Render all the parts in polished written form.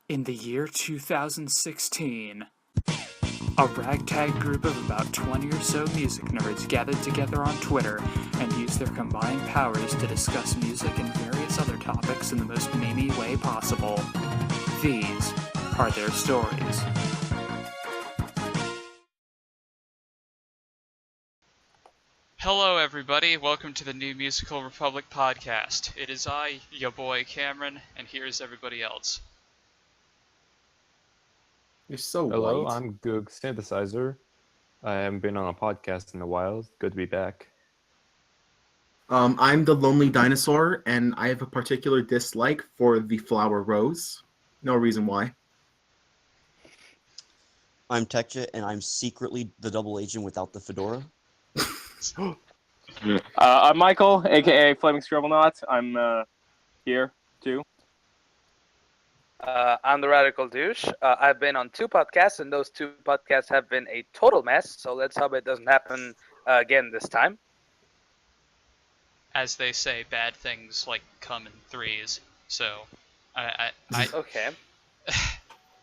In the year 2016, a ragtag group of about 20 or so music nerds gathered together on Twitter and used their combined powers to discuss music and various other topics in the most memey way possible. These are their stories. Hello everybody, welcome to the New Musical Republic podcast. It is I, your boy Cameron, and here's everybody else. You're so Hello, white. I'm Goog Synthesizer. I haven't been on a podcast in a while. Good to be back. I'm the Lonely Dinosaur, and I have a particular dislike for the flower rose. No reason why. I'm Tekja, and I'm secretly the double agent without the fedora. I'm Michael, aka Flaming Scribblenauts. I'm here too. I'm the Radical Douche. I've been on 2 podcasts, and those 2 podcasts have been a total mess, so let's hope it doesn't happen again this time. As they say, bad things come in threes. So, I Okay.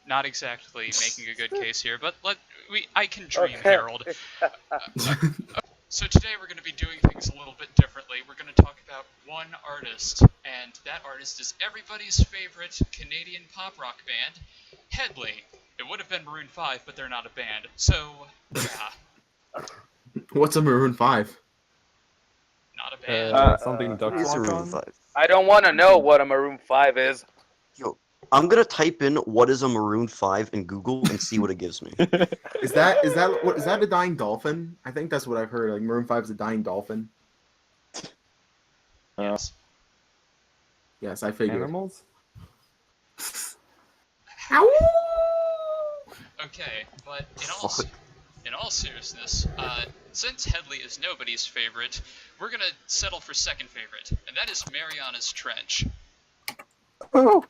not exactly making a good case here, but I can dream, Okay. Harold. So today we're going to be doing things a little bit differently. We're going to talk about one artist, and that artist is everybody's favorite Canadian pop rock band, Hedley. It would have been Maroon 5, but they're not a band. So, yeah, What's a Maroon 5? not a band. Something Ducks It's a watch Maroon on? 5. I don't want to know what a Maroon 5 is. Yo, I'm gonna type in what is a Maroon 5 in Google and see what it gives me. Is that a dying dolphin? I think that's what I've heard. Like Maroon 5 is a dying dolphin. Yes. Yes, I figured. Animals? Okay, but in all seriousness, since Hedley is nobody's favorite, we're gonna settle for second favorite, and that is Marianas Trench. Or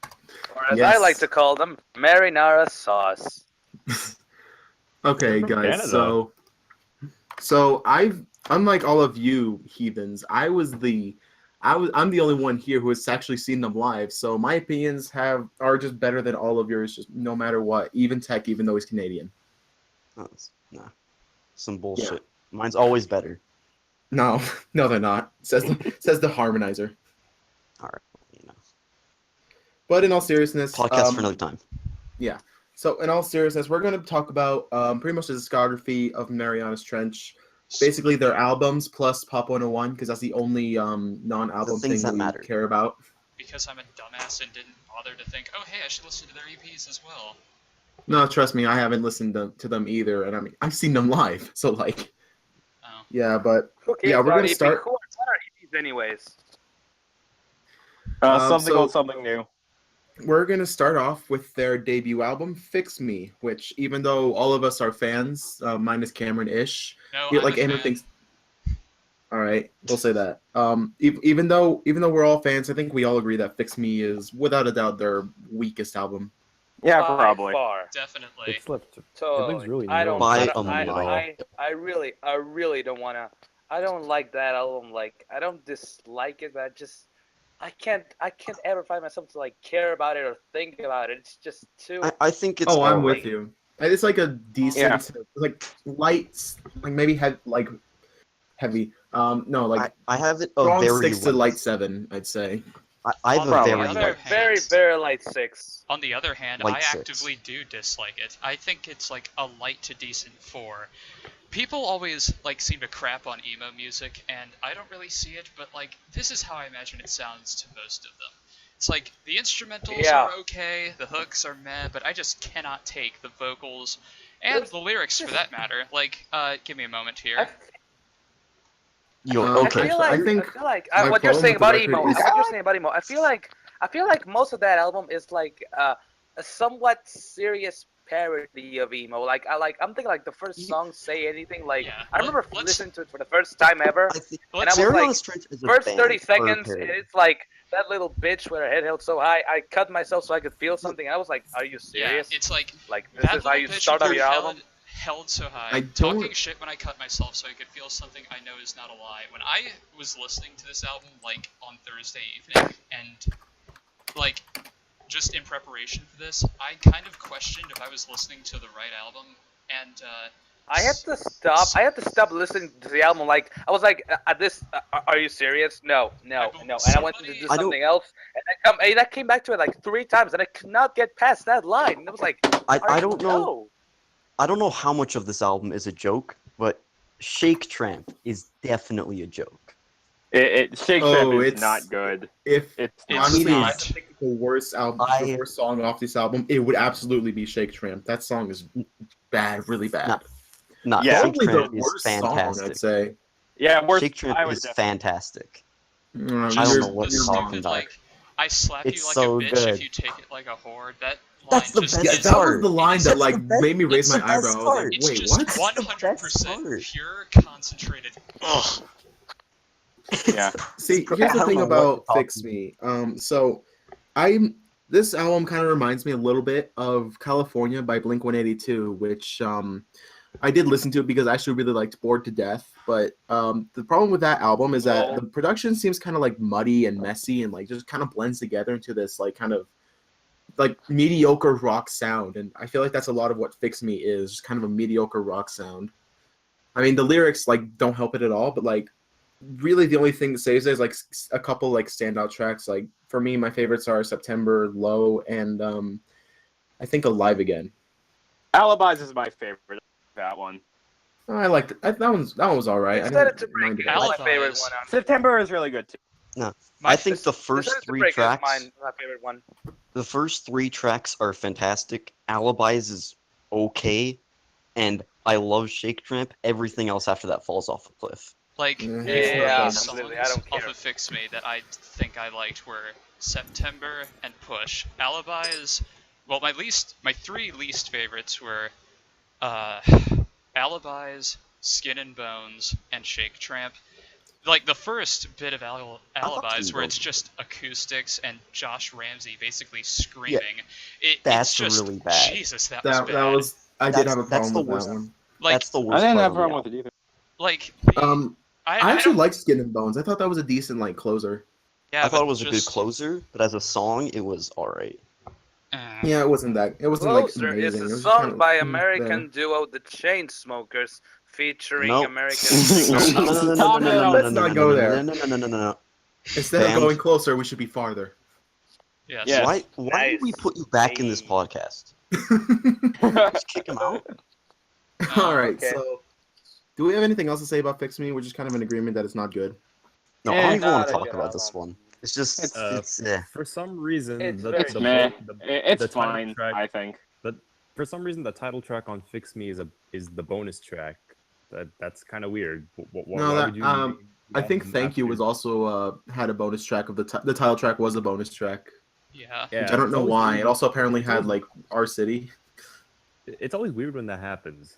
as I Yes. like to call them, marinara sauce. Okay, From guys. Canada. So I've, unlike all of you heathens, I'm the only one here who has actually seen them live. So my opinions are just better than all of yours, just no matter what. Even Tech, even though he's Canadian. Nah, some bullshit. Mine's always better. No, no, they're not. Says the harmonizer. Alright, you know. But in all seriousness, Podcast for another time. So in all seriousness, we're going to talk about pretty much the discography of Marianas Trench. Basically their albums plus Pop 101, because that's the only non-album The things thing that we matter. care about. Because I'm a dumbass and didn't bother to think, oh hey, I should listen to their EPs as well. No, trust me, I haven't listened to them either, and I mean, I've seen them live, so like, Oh. yeah, but Who cares Yeah, we're about gonna EP? start- What are EPs anyways? Something so- old, something new. we're going to start off with their debut album, Fix Me, which even though all of us are fans, minus Cameron-ish, No, yeah, I'm like a Cameron fan. thinks. All right, we'll say that. Even though we're all fans, I think we all agree that Fix Me is without a doubt their weakest album. Yeah, By probably. far. Definitely. It slipped. So looks really I new don't. By I, a don't mile. I really don't wanna. I don't like that album. Like I don't dislike it, but I can't ever find myself to care about it or think about it. It's just too. I think it's Oh, I'm alright. with you. It's like a decent, like light, like maybe heavy. No, like I have it a strong very 6 to light. light 7, I'd say. I have a Probably. very Other light. very hands. very light 6. On the other hand, Light I 6. actively do dislike it. I think it's like a light to decent 4. People always seem to crap on emo music, and I don't really see it, but this is how I imagine it sounds to most of them. It's like the instrumentals Yeah. are okay, the hooks are meh, but I just cannot take the vocals and the lyrics for that matter. Give me a moment here. Yo, I okay. feel like- my What you're problem saying with the about record emo. is- What you're saying about emo. I feel like most of that album is a somewhat serious parody of emo. I'm thinking the first song, Say Anything. Yeah, I remember let's- listening to it for the first time ever. I think And I was Marianas Trench is a First band 30 or a seconds, parody. it's like that little bitch with her head held so high. I cut myself so I could feel something. I was like, "Are you Yeah, serious? it's like This that is how little you bitch start with out her your album?" held so high, I don't- talking shit when I cut myself so I could feel something I know is not a lie. When I was listening to this album on Thursday evening, and just in preparation for this, I kind of questioned if I was listening to the right album, and I had to stop. I had to stop listening to the album. Like I was like, are you serious? No. And I went to do something else, and I came back to it like 3 times, and I could not get past that line. And I was like, I don't know. I don't know how much of this album is a joke, but Shake Tramp is definitely a joke. Shake Tramp is not good. If honestly, not. I think the worst album, the worst song off this album, it would absolutely be Shake Tramp. That song is bad, really bad. Shake Probably Tramp the is worst fantastic. song, I'd say. Yeah, worst. Shake Tramp is fantastic. I don't know what you're talking about. Like, I slap you It's like so a bitch good. if you take it like a whore. That That's the line best just Yeah, that was the line that like That's the made me raise it's my the best eyebrow. I was part. like, It's wait, just what? 100% pure concentrated. Ugh. Yeah. See, I here's the don't thing know about what Fix Me. So this album kind of reminds me a little bit of California by Blink-182, which I did listen to it because I actually really liked Bored to Death. But the problem with that album is that the production seems kind of like muddy and messy and like just kind of blends together into this like kind of like mediocre rock sound. And I feel like that's a lot of what Fix Me is, just kind of a mediocre rock sound. I mean, the lyrics like don't help it at all, but like really the only thing that saves it is like a couple like standout tracks. Like for me, my favorites are September, Low, and I think Alive Again. Alibis is my favorite. That one. I liked it. That one was all right. It's a pretty good. Alibis. My favorite one. September is really good too. No, I think the first 3 tracks. My favorite one. The first 3 tracks are fantastic. Alibis is okay, and I love Shake Tramp. Everything else after that falls off a cliff. Like, Mhm. the Yeah, only songs completely, I don't off care. of Fix Me that I think I liked were September and Push. Alibis, well, my 3 least favorites were Alibis, Skin and Bones, and Shake Tramp. Like, the first bit of Alibis, where it's just acoustics and Josh Ramsey basically screaming. That's it's just, really bad. Jesus, that was bad. I did have a That's problem the with worst. that one. Like, That's the worst. I didn't part have of a the problem album. with it either. like, I actually don't- liked Skin and Bones. I thought that was a decent like closer. Yeah, I thought but it was a good just, closer, but as a song, it was alright. Yeah, it wasn't like Closer is amazing. It a was just song kind of by there. American duo The Chainsmokers featuring Nope. American Let's not go there. No. Instead of going closer, we should be farther. yes. Yeah. Why did we put you back in this podcast? Just kick him out. All right, okay. so do we have anything else to say about Fix Me? We're just kind of in agreement that it's not good. No, I don't even want not to a talk good about this album. one. It's just For some reason, It's It's meh. It's the title fine. track- I think. For some reason, the title track on Fix Me is the bonus track. That's kind of weird. No, Why that would you I think name Thank You after- was also had a bonus track of the title track was a bonus track. Yeah. Yeah, Which I don't it's know always why. weird. It also apparently It's had always- like Our City. It's always weird when that happens.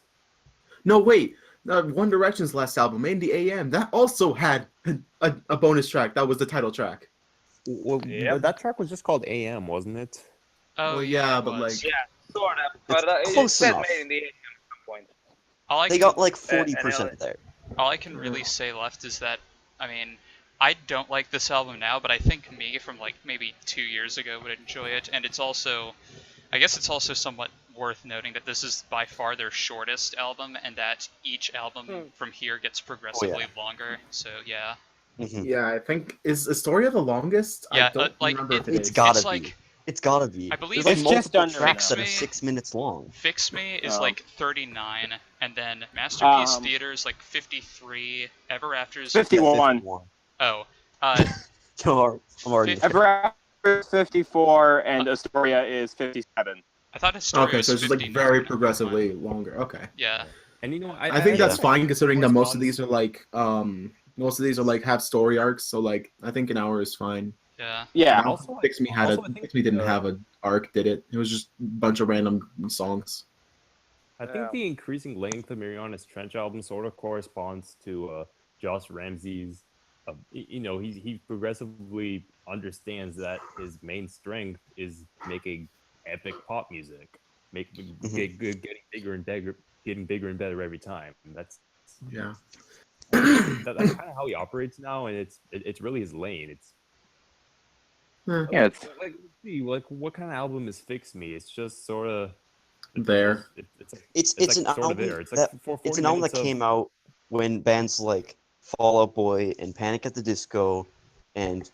No, wait. One Direction's last album, In the AM, that also had a bonus track. That was the title track. Well, Yep. that track was just called AM, wasn't it? Oh, Well, yeah, it but, was. like- Yeah, sort of. But It's it close said enough. made in the 80s at some point. They got like 40% and there. All I can really say left is that, I mean, I don't like this album now, but I think me from like maybe 2 years ago would enjoy it, and it's also, I guess it's also somewhat worth noting that this is by far their shortest album, and that each album from here gets progressively longer. So yeah. Mhm. Yeah, I think is Astoria the longest? Yeah, I don't like, remember if it It's is. gotta It's be. like- It's gotta be. I believe There's like it's just multiple under tracks that are an hour. 6 minutes long. Fix Me is Oh. like 39, and then Masterpiece Um, Theater is like 53. Ever After is 51. 51. Oh, I'm already. Fif- Ever After is 54 and Astoria is 57. I thought Astoria Okay, was so it's just like 59. very Never progressively mind. longer. Okay. Yeah. And you know, I think that's fine considering that most of corresponds- these are like have story arcs, so like I think an hour is fine. Yeah. Yeah. Now, also, Fix Me had also, I think, Fix Me didn't have an arc, did it? It was just a bunch of random songs. I think the increasing length of Marianas Trench album sort of corresponds to Josh Ramsey's. He progressively understands that his main strength is making epic pop music, getting bigger and better, getting bigger and better every time. That's Yeah. that's kind of how he operates now, and it's really his lane. Yeah, it's Like, see, like what kind of album is Fix Me? It's just sort of There. It's like an sort of album there. It's like that for 40 it's an album minutes that of came out when bands like Fall Out Boy and Panic at the Disco and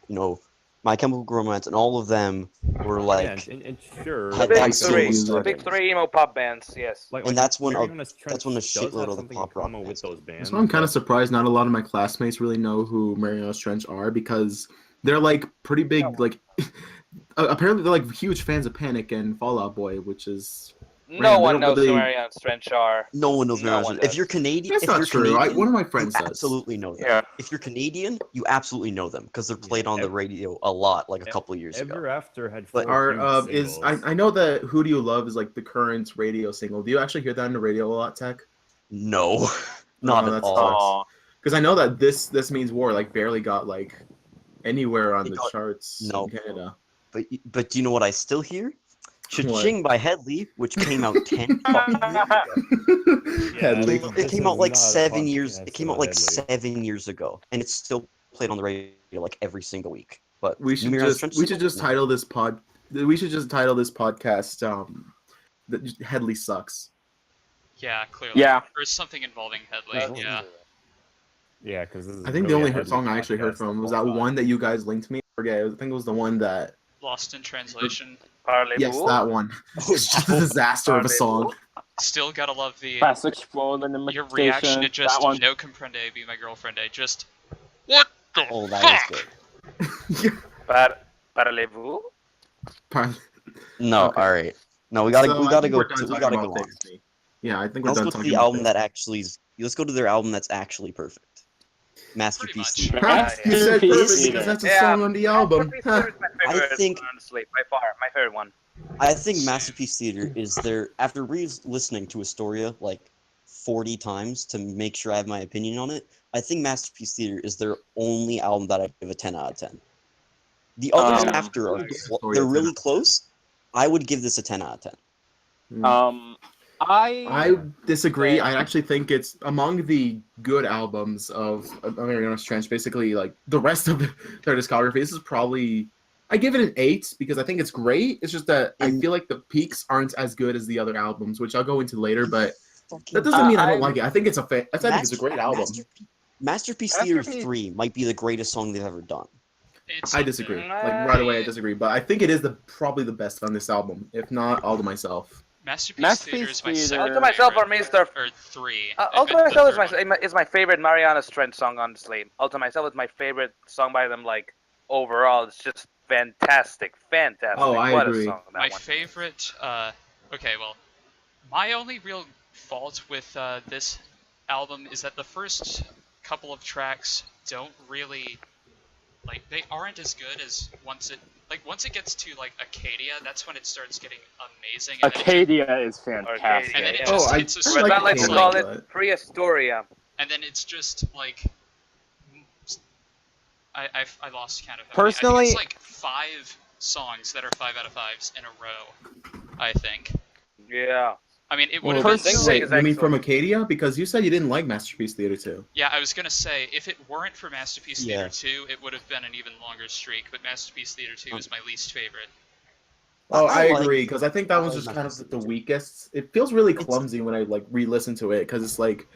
My Chemical Romance and all of them were yeah, like and sure, had The that big Soul three. music. The big three emo pop bands. Yes. like and that's when Marianas that's Trench when a does shitload have of the something in pop rock common with bands. those bands. So I'm kind of but- surprised not a lot of my classmates really know who Marianas Trench are because they're like pretty big, like apparently they're like huge fans of Panic and Fall Out Boy, which is No Man, they one don't knows really- who Marianas Trench are. No one knows No Marianas one Trench. If does. you're Canadian, That's if not you're true. Canadian, One of my friends you does. absolutely know them. yeah. If you're Canadian, you absolutely know them because they're played Yeah, on the radio a lot, like a couple of years Ever ago. After had But four Are huge is singles. I know that Who Do You Love is like the current radio single. Do you actually hear that on the radio a lot, Tech? No, not at that's all. sucks. Oh, Because I know that this means war like barely got like anywhere on It the got- charts no. in Canada. But do you know what I still hear? Cha-Ching by Hedley, which came out 10 fucking years ago. Headley. It This came is out like not a 7 years. podcast It came out like about Hedley. 7 years ago, and it's still played on the radio like every single week. But We should Marianas just Trench we should single? just title this pod. We should just title this podcast. That Headley sucks. Yeah, clearly. yeah. Or something involving Hedley. Yeah. Yeah, because I think the only song I actually heard from was that one that you guys linked me. I forget. I think it was the one that. Lost in translation. Yes, Parlez-vous? that one. It's just a disaster of a song. Still gotta love the Classic Explode and your imitation. reaction to just that one. no comprende, be my girlfriend. Just what the Oh, that fuck? is good. Parlez-vous? No, Okay. all right. No, we gotta So, we I gotta think go. we're done We talking gotta about go on. Fix Me. Yeah, I think we're Let's done go to talking the about album Fix that actually. Let's go to their album that's actually perfect. Masterpiece much. Theater. Huh? You said Masterpiece perfect Theater. because that's a Yeah, song on the album. Masterpiece Huh. Theater is my favorite think- one, honestly, by far, my favorite one. I think Masterpiece Theater is their after listening to Astoria like 40 times to make sure I have my opinion on it. I think Masterpiece Theater is their only album that I give a 10 out of 10. The others Um, after are I give clo- Astoria they're 10 really out of 10. close. I would give this a 10 out of 10. I disagree. Yeah. I actually think it's among the good albums of Marianas Trench. Basically, like the rest of their discography. This is probably I give it an 8 because I think it's great. It's just that I feel like the peaks aren't as good as the other albums, which I'll go into later. But that doesn't mean I don't like it. I think it's I think it's a great album. Masterpiece Theater Masterpiece- 3 might be the greatest song they've ever done. It's I up disagree. there. Like right away, I disagree. But I think it is probably the best on this album, if not all to myself. Masterpiece Theater is my Theater- second All to myself or favorite, Mr. or three. All to myself The third one. is my favorite Marianas Trench song, honestly. All to myself is my favorite song by them, like, overall. It's just fantastic. Oh, I what agree. a song, that My one. favorite, okay, well, my only real fault with this album is that the first couple of tracks don't really, like, they aren't as good as once it gets to, like, Acadia, that's when it starts getting amazing. And then it Acadia is fantastic. And then it Yeah. just I hits a I certain But like not like to Acadia, call but- it Prehistoria. and then it's just, like, I lost count of how Personally- many. I think it's, like, 5 songs that are 5 out of 5s in a row, I think. Yeah. I mean, it would Well, have Personally- been wait, is you mean from excellent. Acadia? Because you said you didn't like Masterpiece Theater 2. Yeah, I was gonna say, if it weren't for Masterpiece Theater Yeah. 2, it would have been an even longer streak, but Masterpiece Theater 2 is my least favorite. Oh, I I like- agree, because I think that I one's like just kind of Masterpiece the Theater. weakest. It feels really clumsy when I like re-listen to it, because it's like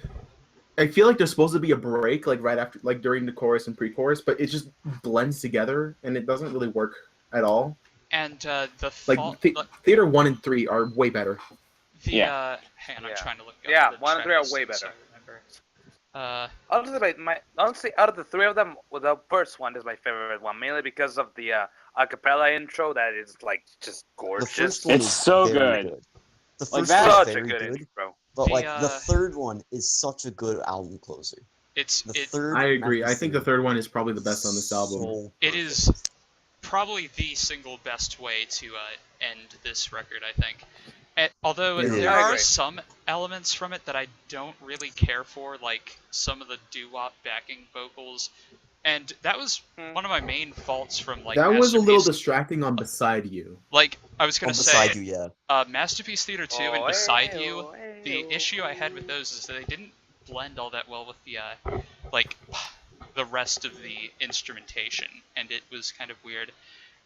I feel like there's supposed to be a break, like right after, like during the chorus and pre-chorus, but it just blends together and it doesn't really work at all. And the Like Theater 1 and 3 are way better. hang on, I'm Yeah. trying to look up Yeah, the 1 and track 3 are list way so I better. remember. Honestly, out of the 3 of them, well, the first one is my favorite one, mainly because of the acapella intro that is like just The gorgeous. first one It's is so very good. The Like, first that's one Such is a very good good, intro. but The, like the uh, third one is such a good album closer. The It third. I agree. I think the Masterpiece third one is probably the best on this Theater album. so it perfect. is probably the single best way to end this record, I think. Although Yeah. there I are agree. some elements from it that I don't really care for, like some of the doo-wop backing vocals, and that was one of my main faults from like that was a little Masterpiece. distracting on Beside You. Like I was Oh, gonna beside say, you, yeah. Masterpiece Theater 2 and Oh, Beside hey, You. oh, hey, The oh. issue I had with those is that they didn't blend all that well with the like the rest of the instrumentation, and it was kind of weird.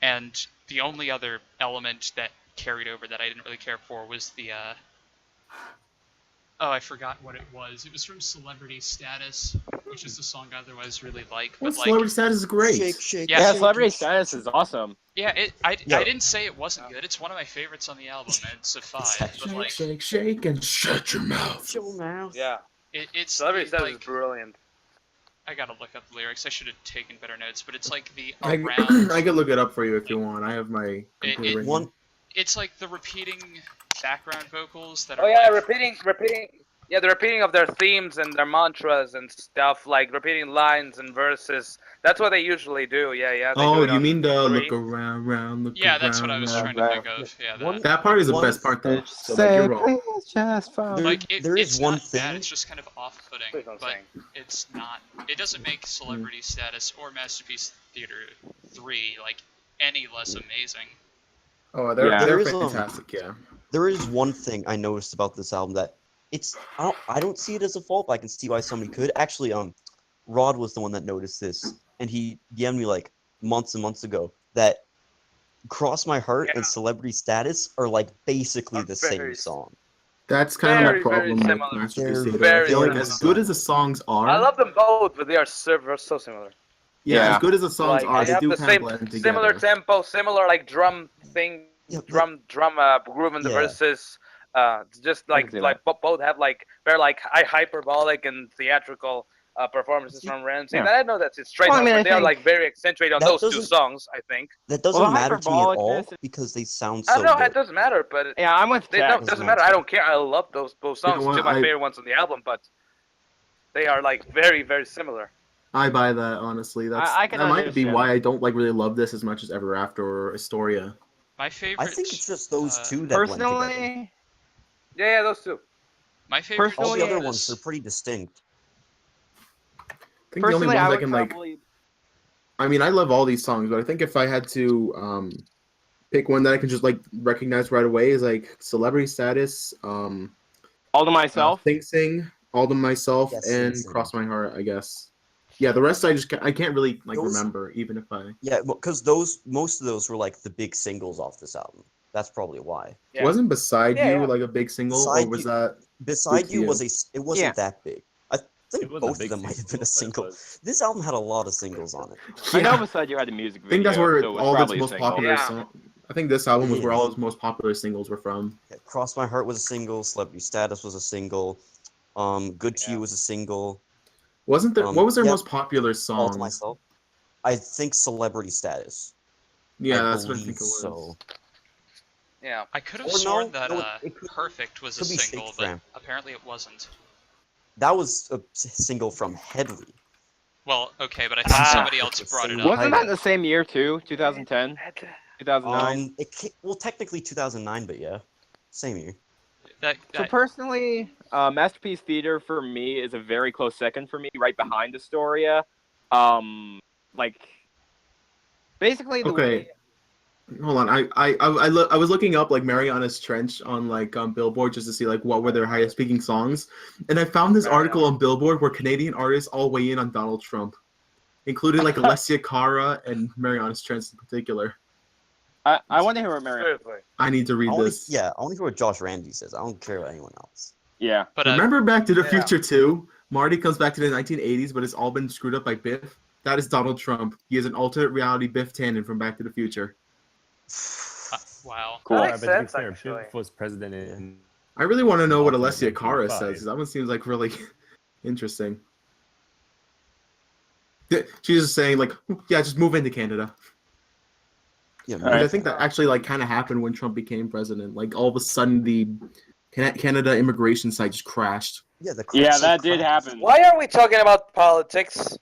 And the only other element that carried over that I didn't really care for was the oh, I forgot what it was. It was from Celebrity Status, which is a song I otherwise really like. Well, But like, Celebrity Status is great. Shake, shake, Yeah, Yeah, shake, Celebrity shake. Status is awesome. yeah, I Yeah. didn't say it wasn't good. It's one of my favorites on the album, and it's a 5. But Shake, like, shake, shake, and shut your mouth. Show mouth. Yeah. it's Celebrity Status is like, brilliant. I gotta look up the lyrics. I should have taken better notes, but it's like the I around. I can look it up for you if you want. I have my computer it- written. One. It's like the repeating background vocals that Oh are. yeah, like, repeating. Yeah, the repeating of their themes and their mantras and stuff, like repeating lines and verses. That's what they usually do. Yeah. They do Oh, it you on mean the 3. look around, look Yeah, around. that's what I was trying to right. think of. Yeah, One- that. That part is the One- best part, though. So like, you're wrong. just There- Like there is it's one not thing. bad. It's just kind of off-putting, Please don't but sing. it's not. It doesn't make Celebrity Status or Masterpiece Theater 3 like any less amazing. Oh, they're Yeah. they're There is, fantastic. Yeah. There is one thing I noticed about this album that I don't see it as a fault, but I can see why somebody could. Actually, Rod was the one that noticed this, and he DM'd me like months and months ago that "Cross My Heart" and Yeah. "Celebrity Status" are like basically Are the same very- song. That's kind of Very, my problem very with similar. Masterpiece They're Theater. I very feel like similar. as good as the songs are, I love them both, but they are so similar. yeah, Yeah. as good as the songs Like are, they they have do the kind of blend together. similar tempo, similar like drum thing, Yeah, but- drum groove in the Yeah. verses. Just I can see both have like very like hyperbolic and theatrical performances from Ramsey. Yeah. And I know that's it's straight Well, I up, mean, but I they are think like very accentuated on that those 2 doesn't- songs. I think. That doesn't Well, the matter to me at all hyperbolicness- because they sound I so know good. it doesn't matter, but Yeah, I'm with it Jack. doesn't matter. I don't care. I love those songs. You know what? Two of my I- favorite ones on the album, but they are like very very similar. I buy that honestly. That's I can that might be understand why that. I don't like really love this as much as Ever After or Astoria. My favorite. I think it's just those two that blend together. Personally, Yeah, those 2. My favorite. All the Personally, other is- ones are pretty distinct. I think the only personally, ones I I would can like. probably. I mean, I love all these songs, but I think if I had to pick one that I can just like recognize right away is like Celebrity Status, All to myself. Sing, All to Myself, Yes, and Sing. Cross My Heart. I guess. Yeah, the rest I can't really like Those- remember, even if I Yeah, because most of those were like the big singles off this album. That's probably why. Yeah. wasn't Beside Yeah, You yeah. like a big single, Beside or was You- that? Beside Good You to was You. it wasn't Yeah. that big. I think It was a both of big them might have been a single, single. but it was- This album had a lot of singles on it. I know Yeah. beside you had a music I video. think that's where so it was all of its probably a most single. popular Yeah. song. I think this album was where Yeah. all its most popular singles were from. Yeah, Cross My Heart was a single. Celebrity Status was a single. Good to Yeah. You was a single. Wasn't there? What was their yeah. most popular All to song? Myself. I think Celebrity Status. Yeah, I that's what I think believe it was. so. Yeah. I could have Or no, sworn that no, it could- Perfect was a could be Shake single, but Fram. apparently it wasn't. That was a single from Hedley. Well, okay, but I think somebody else brought it up. Wasn't that in the same year too? 2010, 2009. Well, technically 2009, but yeah, same year. So personally, Masterpiece Theater for me is a very close second for me, right behind Astoria. Like, basically the Okay. way. Hold on, I was looking up like Marianas Trench on like Billboard just to see like what were their highest speaking songs, and I found this article on Billboard where Canadian artists all weigh in on Donald Trump, including like Alessia Cara and Marianas Trench in particular. I want to hear what Mary. Seriously. I need to read this. I want to hear what Josh Ramsey says. I don't care about anyone else. Yeah. But Remember Back to the Yeah. Future 2? Marty comes back to the 1980s, but it's all been screwed up by Biff. That is Donald Trump. He is an alternate reality Biff Tannen from Back to the Future. wow. Cool. That makes but to be sense, fair, actually. Biff was president in I really want to know what Alternate Alessia Cara 1985. says. That one seems like really interesting. She's just saying like, yeah, just move into Canada. Yeah, All right. I think that actually like kind of happened when Trump became president. Like all of a sudden the Canada immigration site just crashed. yeah, Yeah, that did happen. Why are we talking about politics?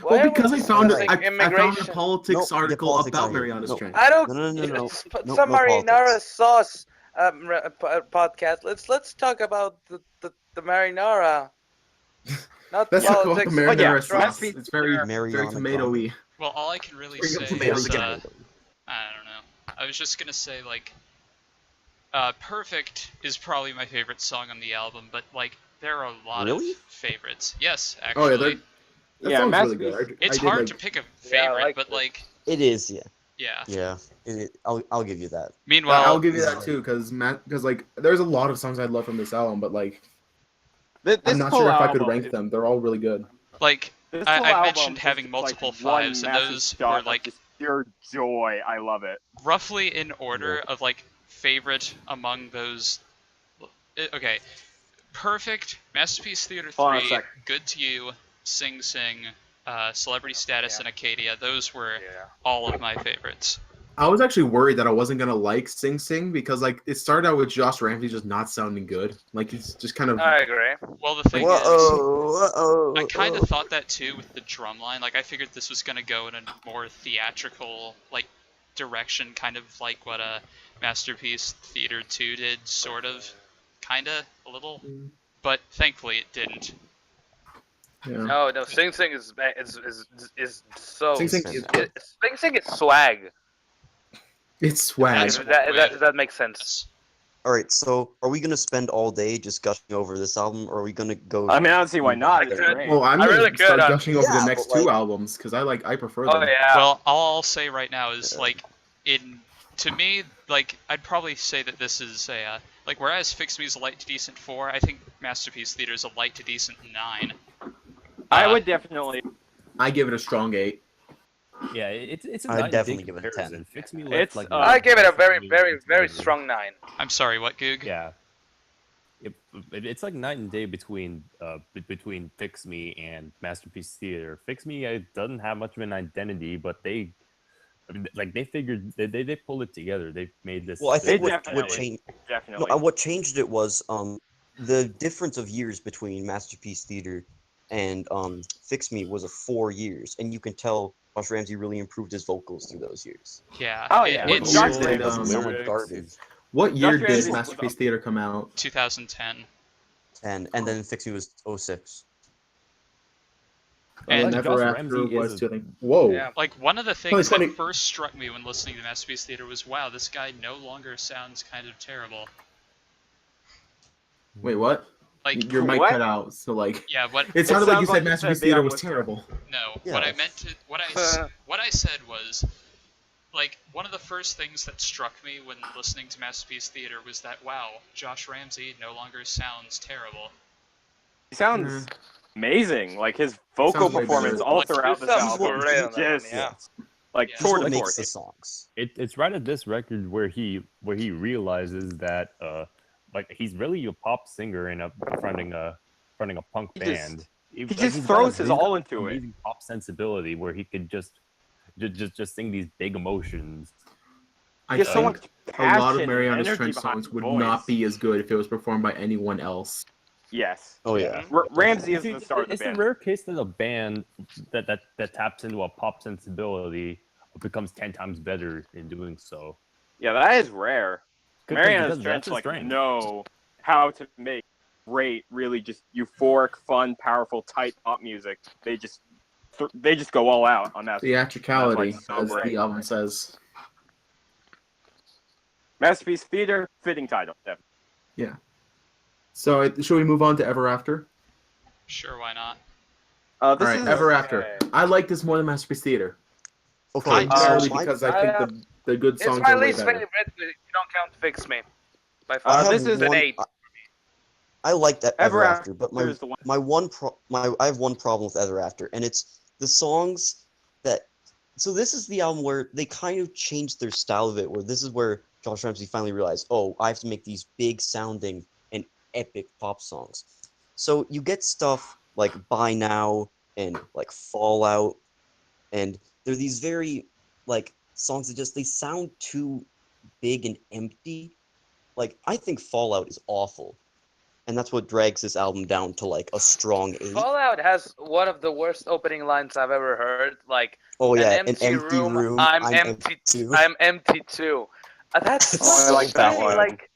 Why Well, are we because I found discussing I found a immigration? politics Nope, the article politics about aren't here. Marianas Nope. Trench. I don't. No. Let's put No, some no marinara politics. sauce podcast. Let's talk about the marinara. Not Let's talk about the politics. marinara But yeah, sauce. Masterpiece It's very Mariana tomatoey. Well, all I can really Bring up say tomatoes is, again. I don't know. I was just gonna say, like, Perfect is probably my favorite song on the album, but, like, there are a lot Really? of favorites. Yes, Oh actually. that Yeah, sounds really Masterpiece- good. It's I did, hard like- to pick a Yeah, I favorite, like but, it. like, It is, yeah. Yeah. Yeah, I'll give you that. Meanwhile, I'll give you that too, because like there's a lot of songs I love from this album, but like I'm not sure if I could rank them. They're all really good. Like This I album mentioned is having just, multiple like, one fives, and massive those shot were of like just pure joy. I love it. roughly in order of like favorite among those. Okay, Perfect, Masterpiece Theater Hold on a 3, sec. Good to You, Sing Sing, Celebrity Status, Yeah. and Acadia. Those were Yeah. all of my favorites. I was actually worried that I wasn't gonna like Sing Sing because like it started out with Josh Ramsey just not sounding good. Like he's just kind of I agree. Well, the thing is, I kind of thought that too with the drum line. Like I figured this was gonna go in a more theatrical like direction, kind of like what Masterpiece Theater 2 did, sort of, kinda, a little. But thankfully it didn't. yeah. No, Sing Sing is so. Sing Sing is good. Sing Sing is swag. It's swag. That makes sense. All right, so are we gonna spend all day just gushing over this album, or are we gonna go? I mean, I don't see why not. It's Well, great. Well, I'm I gonna really start could, gushing over yeah, the next but, like- two albums because I prefer them. Oh yeah. Well, all I'll say right now is to me, like I'd probably say that this is a like whereas Fix Me is a light to decent 4, I think Masterpiece Theater is a light to decent 9. I would definitely. I give it a strong 8. Yeah, it's a I'd night and definitely day give it a 10. comparison. Fix Me left It's, like I give it a very, nothing very, very considered. strong 9. I'm sorry, what, Goog? Yeah. It's like night and day between Fix Me and Masterpiece Theater. Fix Me doesn't have much of an identity, but they figured they pulled it together. They made this. Well, I think what definitely- changed. Definitely. No, what changed it was the difference of years between Masterpiece Theater and Fix Me was 4 years, and you can tell Josh Ramsey really improved his vocals through those years. Yeah. Oh, yeah. What It's year Josh did, Ramsey doesn't sound like lyrics, garbage. What year Josh did Ramsey- Masterpiece Theater come out? 2010. And then Fix Me was 06. And Never Josh After Ramsey was is 2, I think. Whoa. Yeah. Like one of the things 20. that first struck me when listening to Masterpiece Theater was, wow, this guy no longer sounds kind of terrible. Wait, what? Like Your mic What? cut out, so like yeah, what it sounded like you sounds said like you Masterpiece said Theater Beyond was was terrible. no, Yeah. what I meant to what I said was like one of the first things that struck me when listening to Masterpiece Theater was that wow, Josh Ramsey no longer sounds terrible. He sounds amazing. Like his vocal Sounds way performance better. all throughout this Sounds album great on is that one, just yeah. like Yeah. This is tour what de makes force. the songs. It's right at this record where he realizes that like he's really a pop singer and fronting a punk He just- band. He Like, just he's throws got his he's got all an into it. amazing pop sensibility where he could just sing these big emotions. I He has so think much a passion lot of and Marianas energy Trench behind songs his would voice. not be as good if it was performed by anyone else. Yes. Oh yeah. Ramsey is the star of the It's band. a rare case that a band that taps into a pop sensibility becomes 10 times better in doing so. Yeah, that is rare. Marianas because Trench that's his like strength. know how to make great, really just euphoric, fun, powerful, tight pop music. They just go all out on that. Theatricality, That's why it's as so great. the album says. Masterpiece Theater, fitting title. Definitely. Yeah. So, should we move on to Ever After? Sure, why not? This All right, is Ever After. I like this more than Masterpiece Theater. Okay. Primarily my- because I think the good It's songs my are way least better. favorite if you don't count Fix Me. By I far. have this is an one- 8. I like that Ever Ever After, but There's the one. I have one problem with Ever After, and it's the songs that. So this is the album where they kind of changed their style of it. Where this is where Josh Ramsey finally realized, oh, I have to make these big sounding and epic pop songs. So you get stuff like By Now and like Fallout, and they're these very like songs that just they sound too big and empty. Like I think Fallout is awful, and that's what drags this album down to like a strong 8. Fallout has one of the worst opening lines I've ever heard. Like, Oh yeah, an empty room. I'm I'm empty. too. I'm empty too. That's It's so I like that funny, one. like,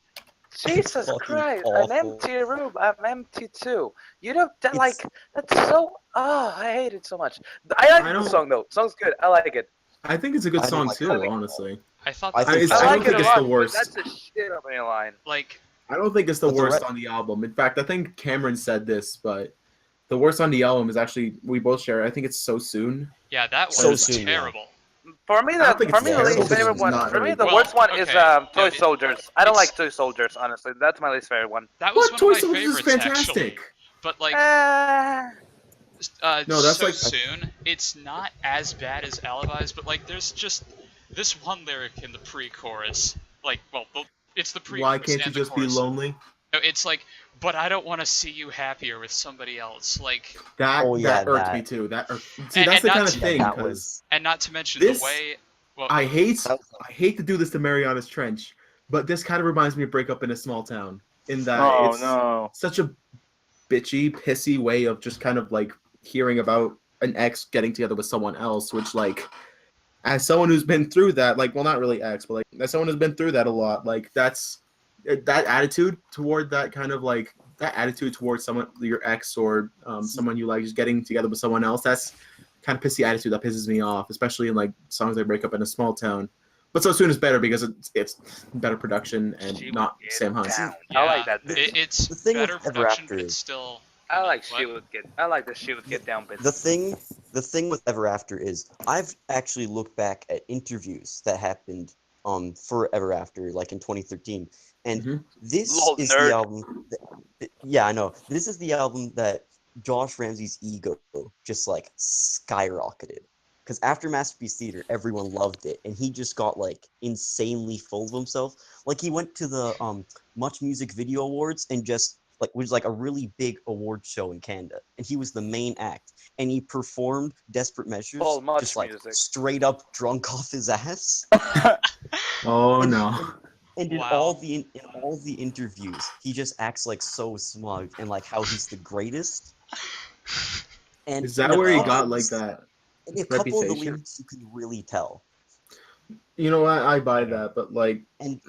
Jesus Fucking Christ, awful. an empty room. I'm empty too. You know that It's- like that's so. Oh, I hate it so much. I like the don't- song though. Song's good. I like it. I think it's a good I don't song like too, it. honestly. I thought I that think I I don't like think it a it's lot. the but worst. That's a shit opening line. like I don't think it's the But the worst re- on the album. In fact, I think Cameron said this, but the worst on the album is actually we both share. I think it's So Soon. yeah, that So was soon, yeah. terrible. For me, I don't think for it's me, the terrible, least but favorite it's one. not For me, really the Well, worst one is okay. Toy No, Soldiers. I don't it's- like Toy Soldiers, honestly. That's my least favorite one. That was What? one Toy of my Soldiers is favorites, actually. fantastic. But like, No, that's so like- soon, it's not as bad as Alibis, but like, there's just this one lyric in the pre-chorus. Like, well, it's the pre-chorus Why can't you and the just be chorus. lonely? No, it's like, but I don't want to see you happier with somebody else. Like, That Oh, yeah, that irked that. me too. See, And- that's and the not kind of to- thing. that 'Cause was and not to mention This- the way. Well, I hate that to do this to Marianas Trench, but this kind of reminds me of Break Up in a Small Town. In that Oh it's no. such a bitchy, pissy way of just kind of like hearing about an ex getting together with someone else, which like, as someone who's been through that, like, well, not really ex, but like as someone who's been through that a lot, like that attitude toward that kind of like that attitude towards someone, your ex or someone you like, just getting together with someone else. That's kind of pissy attitude that pisses me off, especially in like songs like Break Up in a Small Town. But So Soon is better because it's better production and She not would get Sam Hunt. down. yeah, I like that bit. It's The thing with better Ever production, After but is- it's still. I like What? I like the she would get down bit. the thing with Ever After is I've actually looked back at interviews that happened for Ever After, like in 2013, and Mhm. this Lol, is nerd. the album. Yeah, I know. This is the album that Josh Ramsey's ego just like skyrocketed. Because after Masterpiece Theater, everyone loved it, and he just got like insanely full of himself. Like he went to the Much Music Video Awards and just like which is like a really big award show in Canada, and he was the main act, and he performed Desperate Measures Oh, Much just like Music. straight up drunk off his ass. Oh And- no. And in Wow. all the interviews, he just acts like so smug and like how he's the greatest. And Is that in a where he couple got of like the- that? In a couple of the reputation? lyrics, you can really tell. You know what? I buy Yeah. that, but like, And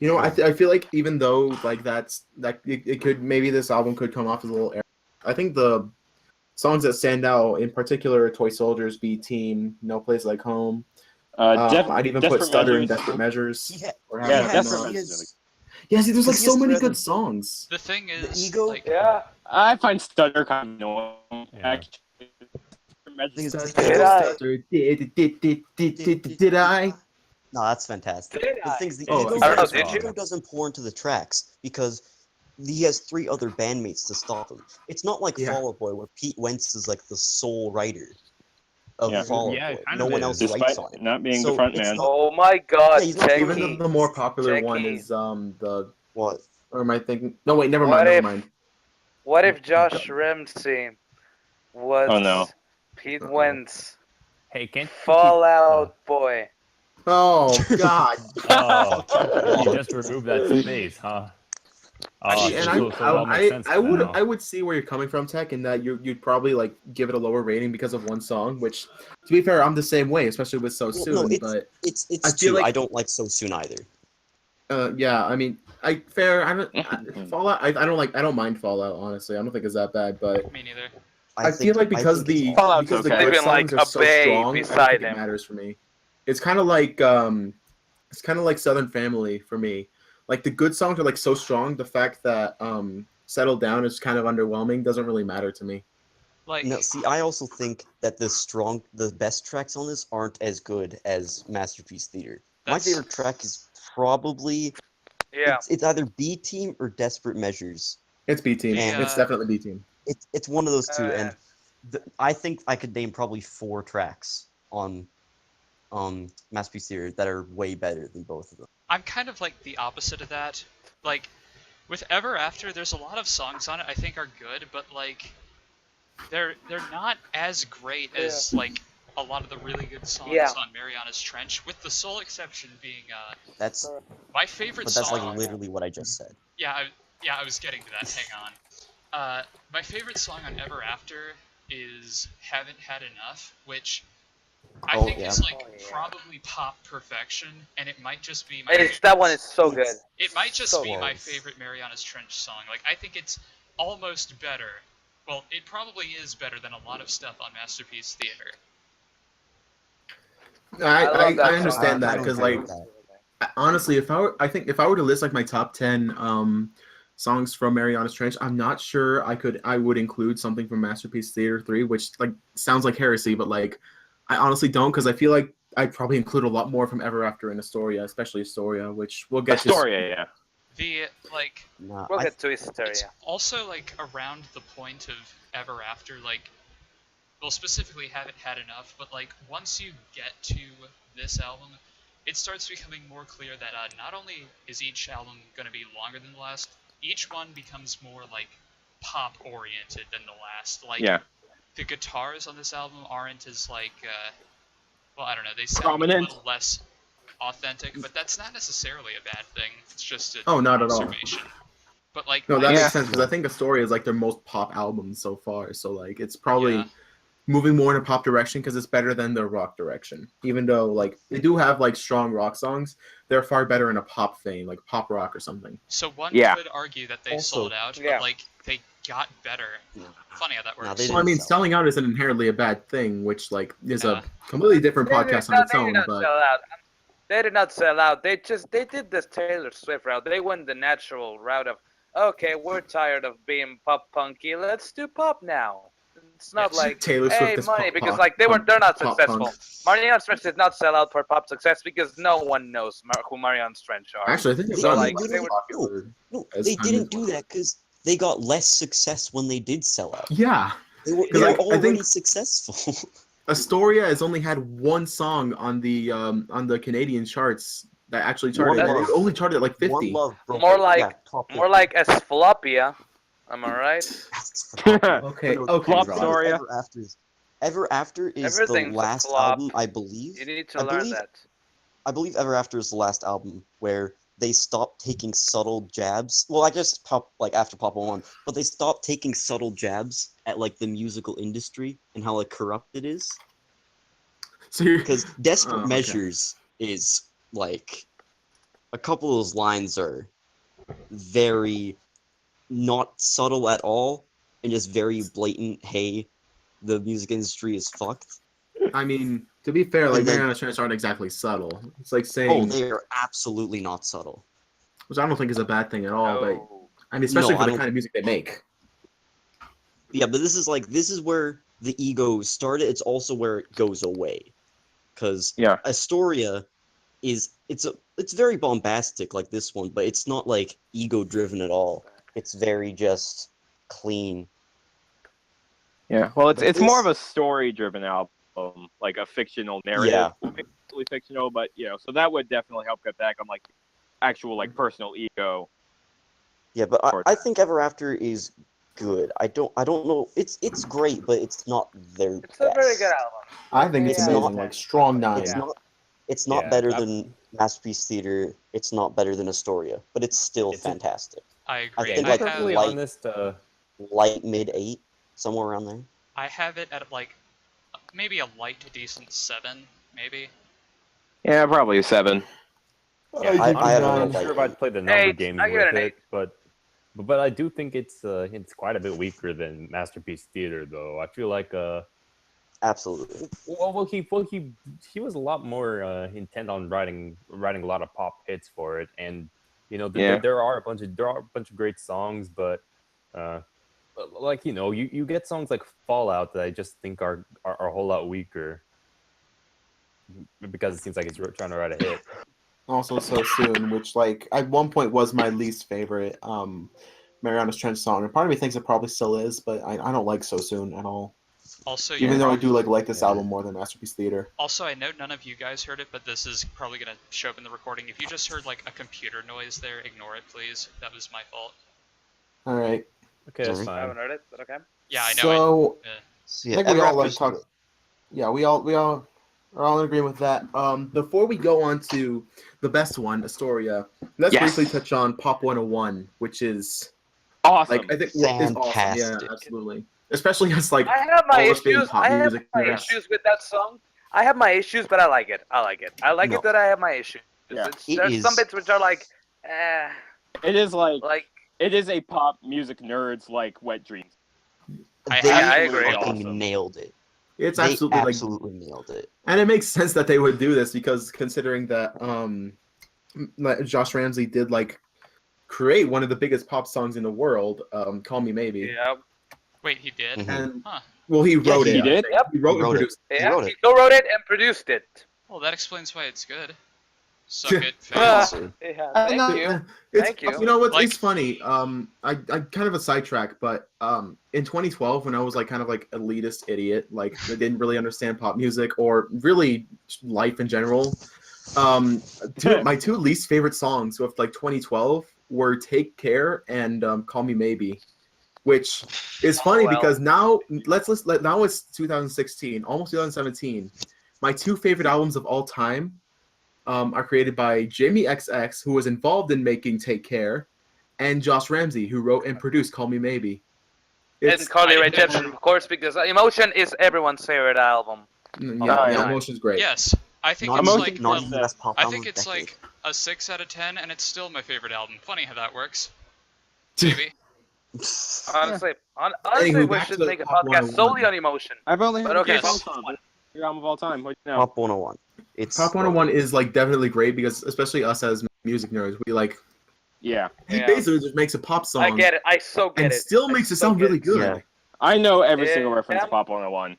you know, I feel like even though like it could, maybe this album could come off as a little. I think the songs that stand out, in particular, Toy Soldiers, B Team, No Place Like Home. I'd even put Desperate Stutter in Measures. Desperate Measures. he had, Or Yeah, Have he Not Desperate Enough. Measures is Yeah, see, there's like Because he so has many three good other- songs. The thing is, ego- like, Yeah. I find Stutter kind of annoying. Yeah. Actually. Things- Did I? Stutter, did I? No, that's fantastic. Did The I? things the Oh, ego, I don't know, did you? ego doesn't pour into the tracks because he has three other bandmates to stop him. It's not like Yeah. Fall Out Boy where Pete Wentz is like the sole writer of Yeah. Fall Out Yeah, Boy. it kind No of one is. else writes Despite on it. not being So the front it's man. not- Oh my God, Yeah, he's not Jackie. Even the more popular one Jackie. is the. What? Or am I thinking? No, wait, never What mind. if- Never mind. What if Josh Ramsey was Oh, no. Pete Uh-oh. Wentz, Hey, can't Fallout Boy? Oh God. Oh, you just removed that space, huh? See, So- and so it all makes sense now. I would see where you're coming from, Tech, in that you'd probably like give it a lower rating because of one song. Which, to be fair, I'm the same way, especially with So Well, Soon. no, but It's I feel two. like- I don't like So Soon either. yeah, I mean, I don't mind Fallout. Honestly, I don't think it's that bad. But me neither. I feel like because think it's the all- Fallout's because the okay. good Even, like, songs are a so bay strong, I don't beside think it him. matters for me. It's kind of like Southern Family for me. Like the good songs are like so strong. The fact that Settle Down is kind of underwhelming doesn't really matter to me. Like, No, see, I also think that the best tracks on this aren't as good as Masterpiece Theater. My That's- favorite track is probably Yeah. it's either B Team or Desperate Measures. It's B Team. Yeah. It's definitely B Team. It's one of those two, Uh, and I think I could name probably 4 tracks on Masterpiece Theater that are way better than both of them. I'm kind of like the opposite of that. Like, with Ever After, there's a lot of songs on it I think are good, but like, they're not as great as like a lot of the really good songs Yeah. on Marianas Trench, with the sole exception being That's my favorite but that's song. like literally what I just said. I was getting to that. Hang on. My favorite song on Ever After is Haven't Had Enough, which I Oh, think yeah. is like Oh, yeah. probably pop perfection, and it might just be my. That one is so good. It might just so be my close. favorite Marianas Trench song. Like, I think it's almost better. Well, it probably is better than a lot of stuff on Masterpiece Theater. I love that understand I that don't because agree like with that. honestly, if I were to list like my top 10 songs from Marianas Trench, I'm not sure I would include something from Masterpiece Theater 3, which like sounds like heresy, but like I honestly don't, because I feel like I'd probably include a lot more from Ever After and Astoria, especially Astoria, which we'll get to. Astoria, yeah. We'll get to Astoria. It's also like around the point of Ever After, like, well, specifically Haven't Had Enough, but like once you get to this album, it starts becoming more clear that not only is each album going to be longer than the last, each one becomes more like pop oriented than the last. Like, the guitars on this album aren't as like, well, I don't know, they sound prominent. A little less authentic, but that's not necessarily a bad thing. It's just an not at all. observation. But like, no, that makes sense, because I think Astoria is like their most pop album so far. So like, it's probably moving more in a pop direction because it's better than the rock direction. Even though like they do have like strong rock songs, they're far better in a pop vein, like pop rock or something. So one could argue that they sold out, but like they got better. Funny how that works. Well, I mean, selling out isn't inherently a bad thing, which like is a completely different podcast on its own. But they did not sell out. They did this Taylor Swift route. They went the natural route of, okay, we're tired of being pop punky. Let's do pop now. It's not like Taylor Swift is money pop, because pop, like they're not pop successful. punk. Marianas Trench did not sell out for pop success because no one knows who Marianas Trench are. Actually, I think it's they didn't do that because they got less success when they did sell out. Yeah, they were already successful. Astoria has only had one song on the Canadian charts that actually charted. It only charted at like 50. More like Asphalopia. Am I right? Okay. Flop Astoria. Ever After is the last album, I believe. You need to learn that. I believe Ever After is the last album where they stopped taking subtle jabs. Well, I guess after Pop 1, but they stopped taking subtle jabs at like the musical industry and how like corrupt it is. Because Desperate Measures is like a couple of those lines are very not subtle at all and just very blatant. Hey, the music industry is fucked. I mean, to be fair, like Marianas Trench aren't exactly subtle. It's like saying they are absolutely not subtle, which I don't think is a bad thing at all. But I mean, especially for the kind of music they make. Yeah, but this is where the ego started. It's also where it goes away, because Astoria is it's very bombastic like this one, but it's not like ego driven at all. It's very just clean. Yeah, well, it's more of a story driven album. Like a fictional narrative, basically fictional, but so that would definitely help get back on like actual like personal ego. Yeah, but I think Ever After is good. I don't know. It's great, but it's not their best. It's a very good album. I think it's amazing. Like strong 9. It's not better than Masterpiece Theater. It's not better than Astoria, but it's still fantastic. I agree. I think light mid 8, somewhere around there. I have it at like maybe a light to decent 7, maybe. Yeah, probably a 7. Yeah, I'm not sure if I'd play the number game with it, but I do think it's quite a bit weaker than Masterpiece Theater, though. I feel like absolutely. Well, he was a lot more intent on writing a lot of pop hits for it, and there are a bunch of great songs, but like you get songs like Fallout that I just think are a whole lot weaker because it seems like it's trying to write a hit. Also So Soon, which like at one point was my least favorite Marianas Trench song, and part of me thinks it probably still is, but I don't like So Soon at all. Also, even though I do like this album more than Masterpiece Theater. Also, I know none of you guys heard it, but this is probably gonna show up in the recording. If you just heard like a computer noise there, ignore it, please. That was my fault. All right. Okay, that's fine. I haven't heard it, but okay. Yeah, I know. So, I think we all like talk. Yeah, we all are all in agreement with that. Before we go on to the best one, Astoria, let's briefly touch on Pop 101, which is awesome. Like I think is awesome. Yeah, absolutely. Especially as like I have my issues. With that song. I have my issues, but I like it. I like it that I have my issues. Yeah. There's some bits which are like, It is like it is a pop music nerds like Wet Dreams. I agree. Fucking nailed it. It's they absolutely nailed it. And it makes sense that they would do this because considering that Josh Ramsey did like create one of the biggest pop songs in the world, Call Me Maybe. Yeah. Wait, he did? And Well, he wrote he it. did? Yep. He wrote He and wrote it. produced Yeah, wrote he it. co-wrote it and produced it. Well, that explains why it's good. Suck it, Ah, fans. yeah, I thank know. you. It's, Thank you. You know what? Like- It's funny. I kind of a sidetrack, but in 2012, when I was like kind of like elitist idiot, like I didn't really understand pop music or really life in general. My two least favorite songs of like 2012 were "Take Care" and "Call Me Maybe," which is funny because now now it's 2016, almost 2017. My two favorite albums of all time are created by Jamie XX, who was involved in making "Take Care," and Josh Ramsey, who wrote and produced "Call Me Maybe." And Carly Rae Jepsen, of course, because Emotion is everyone's favorite album. Yeah, Emotion's great. Yes, I think Not it's even, like not even the best pop I album think of it's the decade. like a 6 out of 10, and it's still my favorite album. Funny how that works. Maybe. Honestly, Anywho, we back should to make a Pop podcast 101. solely on Emotion. I've only heard But okay, Yes. Pop 101. your album of all time. What do you know? Pop 101. It's Pop 101 is like definitely great because especially us as music nerds, we like Yeah. he Yeah. basically just makes a pop song I get it. I so get and it. still I makes it so sound get really it. good. Yeah. I know every single Yeah. reference to Pop 101.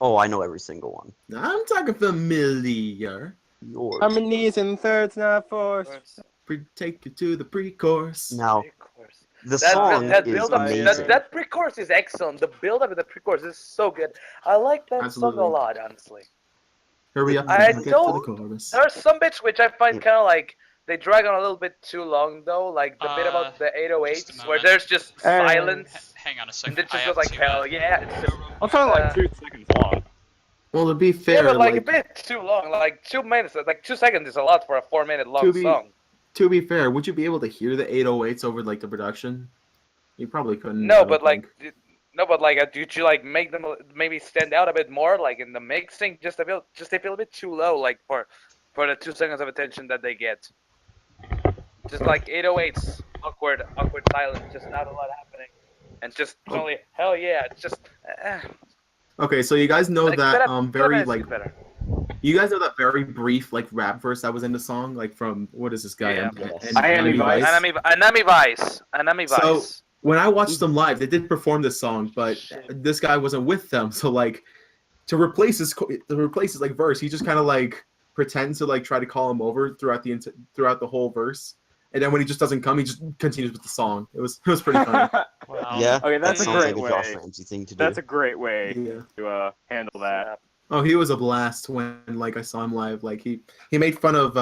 Oh, I know every single one. I'm talking familiar. Yours. Harmonies and thirds, not fourths. Take you to the pre-chorus. Now, Pre-chorus. the song that is build-up, amazing. that pre-chorus is excellent. The build-up of the pre-chorus is so good. I like that Absolutely. song a lot, honestly. Hurry up I and get to the don't- chorus. There are some bits which I find kind of like they drag on a little bit too long, though. Like the bit about the Just a 808s, where moment. there's just silence, Hang on a and second. it I just have goes like, to, hell yeah. It's just, I'm talking like 2 seconds long. Well, to be yeah, fair, but like a bit too long. Like 2 minutes, like 2 seconds is a lot for a 4-minute long song. to be fair, would you be able to hear the 808s over like the production? You probably couldn't. I No, don't but like, think. did you like make them maybe stand out a bit more, like in the mixing, just they feel a bit too low, like for the 2 seconds of attention that they get. Just like 808s, awkward silence, just not a lot happening, and just only hell yeah, it's just. Okay, so you guys know Like, that very better, like better. you guys know that very brief like rap verse that was in the song, like from what is this guy? Yeah. Miami Vice. Anami So Vice. when I watched them live, they did perform this song, but this guy wasn't with them. So like to replace his like verse, he just kind of like pretends to like try to call him over throughout the whole verse, and then when he just doesn't come, he just continues with the song. It was pretty funny. Wow. Yeah, Okay, that's that a sounds great like a Josh way. Ramsey thing to do. That's a great way Yeah. to handle that. Oh, he was a blast when like I saw him live. Like he made fun of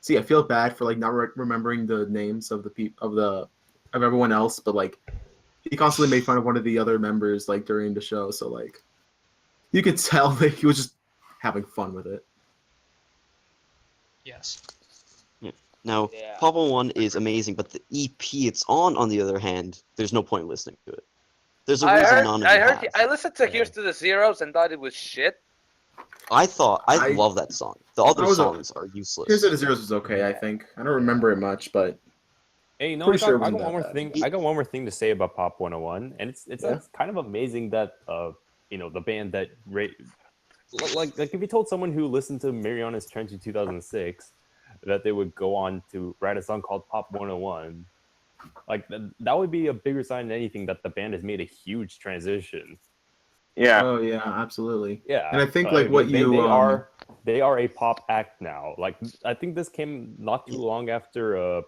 See, I feel bad for like not remembering the names of of everyone else, but like he constantly made fun of one of the other members like during the show. So like you could tell that he was just having fun with it. Yes. Now, Yeah. Pop 101 is amazing, but the EP it's on the other hand, there's no point listening to it. There's a reason none of you have. I listened to Here's to the Zeros and thought it was shit. I I- love that song. The other was a- songs are useless. Here's the Zeros was okay, I think. I don't remember it much, but Hey, no, Pretty sure it I got wasn't one more that thing. bad. I got one more thing to say about Pop 101, and it's Yeah. kind of amazing that the band that like if you told someone who listened to Marianas Trench in 2006 that they would go on to write a song called Pop 101, like that would be a bigger sign than anything that the band has made a huge transition. Yeah. oh yeah, absolutely. Yeah, And I think like what they, you they are a pop act now. Like I think this came not too long after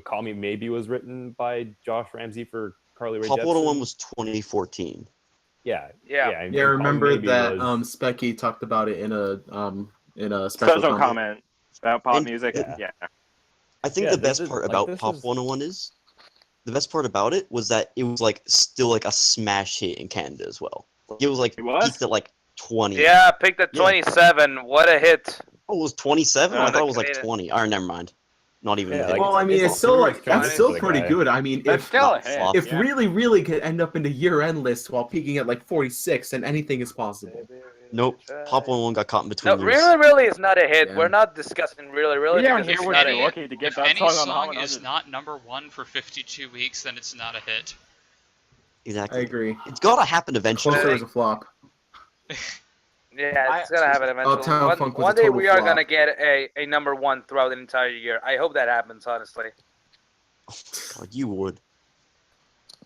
Call Me Maybe was written by Josh Ramsey for Carly Rae Pop Jepsen. 101 was 2014. Yeah. Yeah. and Yeah, I Call Me remember Maybe that was- Specky talked about it in a special comment. comment about pop And- music. Yeah. Yeah. I think Yeah, the best this is- part like, about this Pop is- 101 is the best part about it was that it was like still like a smash hit in Canada as well. Like, it was like It was? peaked at like 20. Yeah, picked at Yeah. 27. What a hit. Oh, it was 27? No, I thought it was like Canadian. 20. Or never mind. Not even Yeah, a hit. like, Well, I mean, it's still like that's still pretty good. I mean, That's if still a hit. if yeah. really could end up in the year-end list while peaking at like 46, then anything is possible. Nope. Pop 101 got caught in No, between years. really is not a hit. Yeah. We're not discussing really Yeah, because here it's we're not a getting hit. lucky to get If that any song on song Hot is 100. not number 1 for 52 weeks, then it's not a hit. I Exactly. agree. It's gotta happen eventually. Closer is a flop. Yeah, it's gonna happen eventually. Uptown Funk was One a day total we are flop. gonna get a number 1 throughout the entire year. I hope that happens, honestly. God, you would.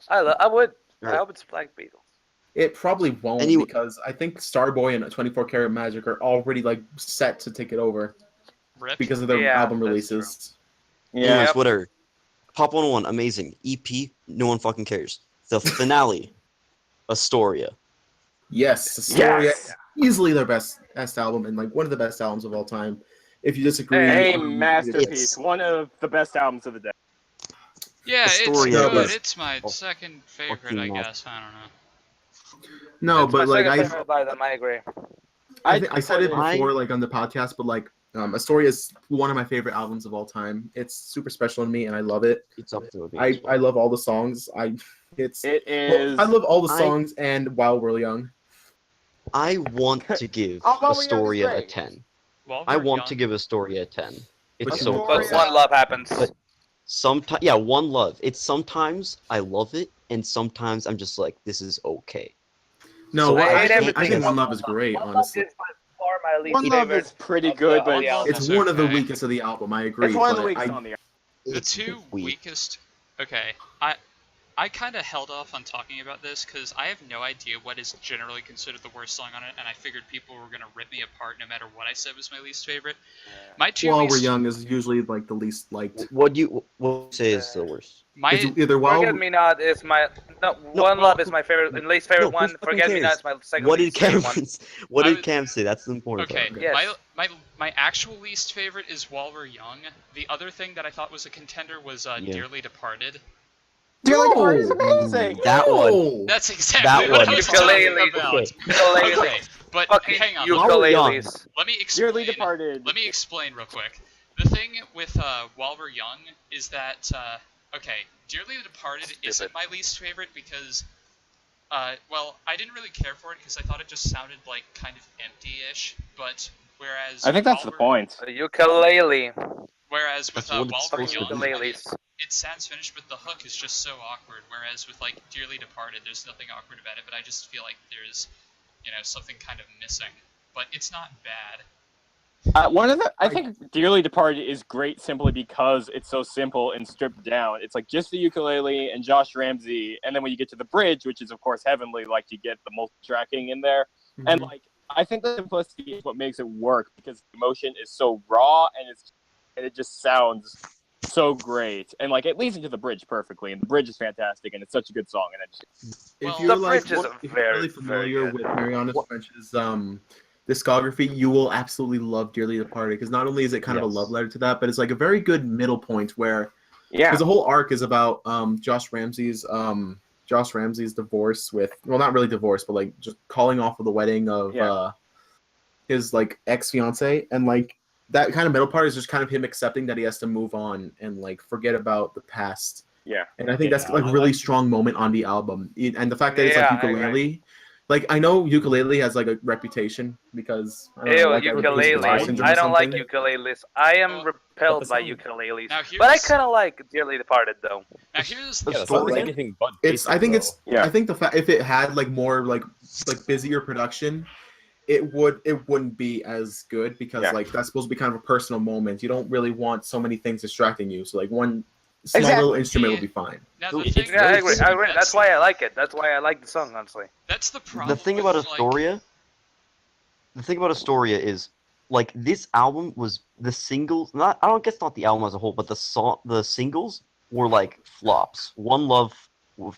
I would. I Right. hope it's Black Beatles. It probably won't Anyway- because I think Starboy and 24 Karat Magic are already like set to take it over Rip. because of their Yeah, album that's releases. Yeah. Anyways, whatever. Pop 101, amazing. EP, no one fucking cares. The finale, Astoria. Yes, Astoria, Yes. easily their best album and like one of the best albums of all time. If you disagree, A it masterpiece. is- One of the best albums of the day. Yeah, it's Astoria good. is It's my second favorite, fucking I awesome. guess. I don't know. No, It's but my like second I favorite by them, I agree. I said it put it- before, like on the podcast, but like Astoria is one of my favorite albums of all time. It's super special to me, and I love it. It's up to I love all the songs. It Well, is. I love all the I- songs and While We're Young. I want to give Oh, While We're Young is Astoria a great. 10. While I we're want young- to give Astoria a 10. It's But so you- But close. One Love happens. But- Sometimes, yeah, One Love. It's sometimes I love it, and sometimes I'm just like, this is okay. No, So well, I hate I think everything. One Love is great, One Love honestly. is by far my least One Love favorite is pretty of good, the but album. It's That's one of the okay. weakest of the album. I agree. it's one of the but weakest I- on the album. The It's two weak. weakest. Okay, I kind of held off on talking about this because I have no idea what is generally considered the worst song on it, and I figured people were gonna rip me apart no matter what I said was my least favorite. My two While least. We're Young is usually like the least liked. What do you say is the worst? My It's either While Forget Me Not is my One Love is my favorite and least favorite No, who one. fucking Forget Me Not cares? is my second What did least favorite Cam? one. What I did was- Cam say? That's the important Okay, part. Yes. my actual least favorite is While We're Young. The other thing that I thought was a contender was Yeah. Dearly Departed. Dearly No! Departed is amazing. That one. Oh! That's exactly That what one. I was talking Ukulele. about. Okay. Ukulele. Okay, but Fucking hang on. While We're Young. ukuleles. Let me Dearly explain. Departed. Let me explain real quick. The thing with While We're Young is that okay, Dearly Departed isn't Stupid. my least favorite because well, I didn't really care for it because I thought it just sounded like kind of empty-ish. But whereas I think that's While the We're- point. Ukulele. Whereas with That's what it's While We're supposed to Young, be. Ukuleles. it sounds finished, but the hook is just so awkward. Whereas with like Dearly Departed, there's nothing awkward about it, but I just feel like there's, something kind of missing. But it's not bad. I think Dearly Departed is great simply because it's so simple and stripped down. It's like just the ukulele and Josh Ramsey, and then when you get to the bridge, which is of course heavenly, like you get the multi-tracking in there, and Mhm. like I think the simplicity is what makes it work because the emotion is so raw and it just sounds so great, and like it leads into the bridge perfectly, and the bridge is fantastic, and it's such a good song, and it's If Well, you're The like Bridge is if you're very, really familiar very good. with Marianas Trench's discography, you will absolutely love Dearly Departed because not only is it kind of a Yes. love letter to that, but it's like a very good middle point where yeah. because the whole arc is about Josh Ramsey's divorce with not really divorce, but like just calling off of the wedding of Yeah. his like ex-fiance, and like that kind of middle part is just kind of him accepting that he has to move on and like forget about the past. Yeah. And I think Yeah, that's like I a really like- strong moment on the album. And the fact that it's Yeah, like I agree. ukulele. Like I know ukulele has like a reputation because I don't know, Ew, like, a reputation for ukulele. syndrome I or don't like something. ukuleles. I am Well, repelled the by song- ukuleles. Now But I here's kind of like Dearly Departed though. now here's Yeah, the the Yeah, the song is story- anything but It's I basic, think though. it's Yeah. I think the fact if it had like more like busier production, it wouldn't be as good because Yeah. like that's supposed to be kind of a personal moment. You don't really want so many things distracting you. So like one small Exactly. little instrument will be fine. now So the it's thing. Yeah, I agree. very That's why I like it. That's why I like the song, honestly. That's the problem. The thing with, about like- Astoria, is like this album was the singles. Not I don't guess not the album as a whole, but the singles were like flops. One Love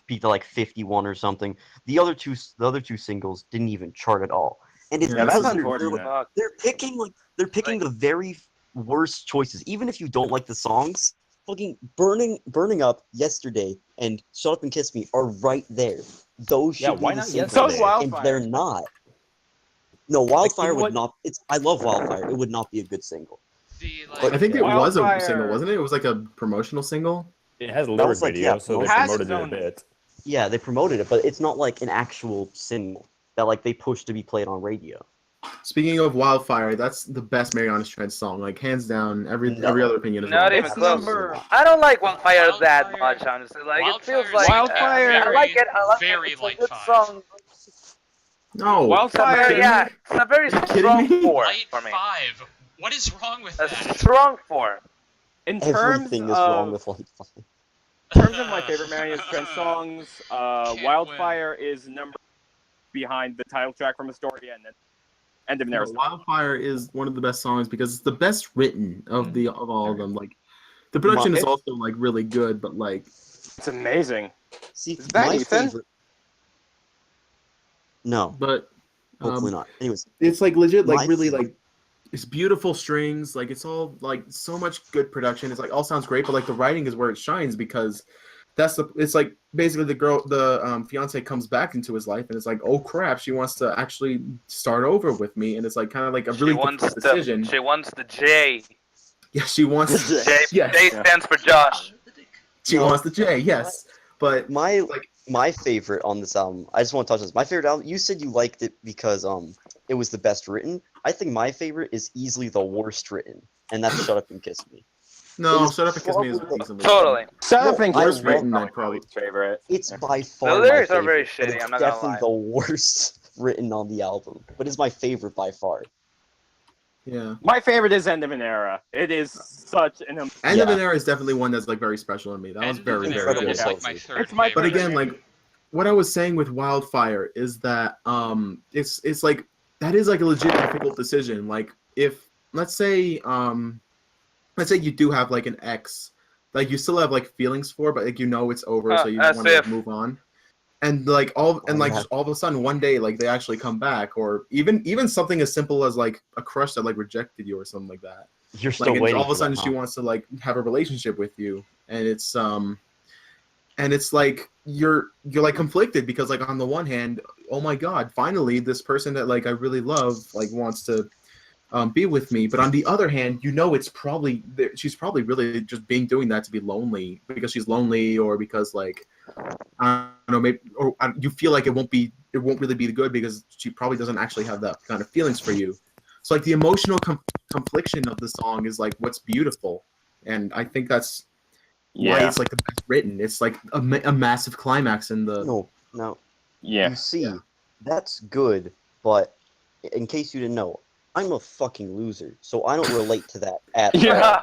peaked at like 51 or something. The other two singles didn't even chart at all. And it's Yeah, that's because unfortunate. Fuck. they're picking the very worst choices. Even if you don't like the songs, fucking burning up yesterday and Shut Up and Kiss Me are right there. Those should Yeah, be why the not singles, Yesterday? So is and Wildfire. they're not. No, Wildfire think would what- not. I love Wildfire. It would not be a good single. The But like, I think it was a Wildfire- single, wasn't it? It was like a promotional single. It has a That lyric was like, video, yeah, so they it has promoted its it a own- bit. Yeah, they promoted it, but it's not like an actual single that like they pushed to be played on radio. Speaking of Wildfire, that's the best Marianas Trench song. Like hands down, every No. other opinion is Not wrong. even It's close. number- I don't like Wildfire that Wildfire- much, honestly. Like it feels Wildfire's like Wildfire- I like it. I like very it. It's light a good five. song. No. Wildfire- Yeah, it's a very kidding strong me? 4 light for me. 5. What is wrong with A that? strong 4. In terms Everything is of wrong with Wildfire. in terms of my favorite Marianas Trench songs, Can't Wildfire is number behind the title track from Astoria and then End of an Era. Wildfire is one of the best songs because it's the best written of all of them. Like the production is also like really good, but like it's amazing. See, Is that my Ethan? favorite. No, but hopefully not. Anyways, it's like legit, like my really favorite- like it's beautiful strings. Like it's all like so much good production. It's like all sounds great, but like the writing is where it shines because it's like basically the fiance comes back into his life and it's like, oh crap, she wants to actually start over with me, and it's like kind of like a really difficult decision. She wants the J. Yeah, she wants J. Yes. J stands for Josh. She wants the J. Yes, but my favorite on this album, I just want to touch this. My favorite album, you said you liked it because it was the best written. I think my favorite is easily the worst written, and that's Shut Up and Kiss Me. No, Shut Up and Kiss Me is decently Totally. Shut Up and Worst Kiss Me is written, I'd probably probably my favorite. It's by far The lyrics my are very favorite, but shitty, it's I'm not gonna definitely lie. the worst written on the album, but it's my favorite by far. Yeah. My favorite is End of an Era. It is such an End of an Era is definitely one that's like very special to me. That was End very, of an very Era incredible good. is like my song. third It's my favorite. But again, like what I was saying with Wildfire is that it's like that is like a legit difficult decision. Like if let's say you do have like an ex, like you still have like feelings for, but like you know it's over, so you as want to if. move on. And like just all of a sudden one day like they actually come back, or even something as simple as like a crush that like rejected you or something like that. You're Like still and waiting all of a for sudden that, she huh? wants to like have a relationship with you, and it's like you're like conflicted because like on the one hand, oh my god, finally this person that like I really love like wants to be with me, but on the other hand, you know it's probably she's probably really just doing that to be lonely because she's lonely, or because like I don't know, maybe, or you feel like it won't really be good because she probably doesn't actually have that kind of feelings for you. So like the emotional confliction of the song is like what's beautiful, and I think that's why it's like the best written. It's like a massive climax in the. No. Yeah. You see, that's good, but in case you didn't know, I'm a fucking loser, so I don't relate to that at all. Yeah.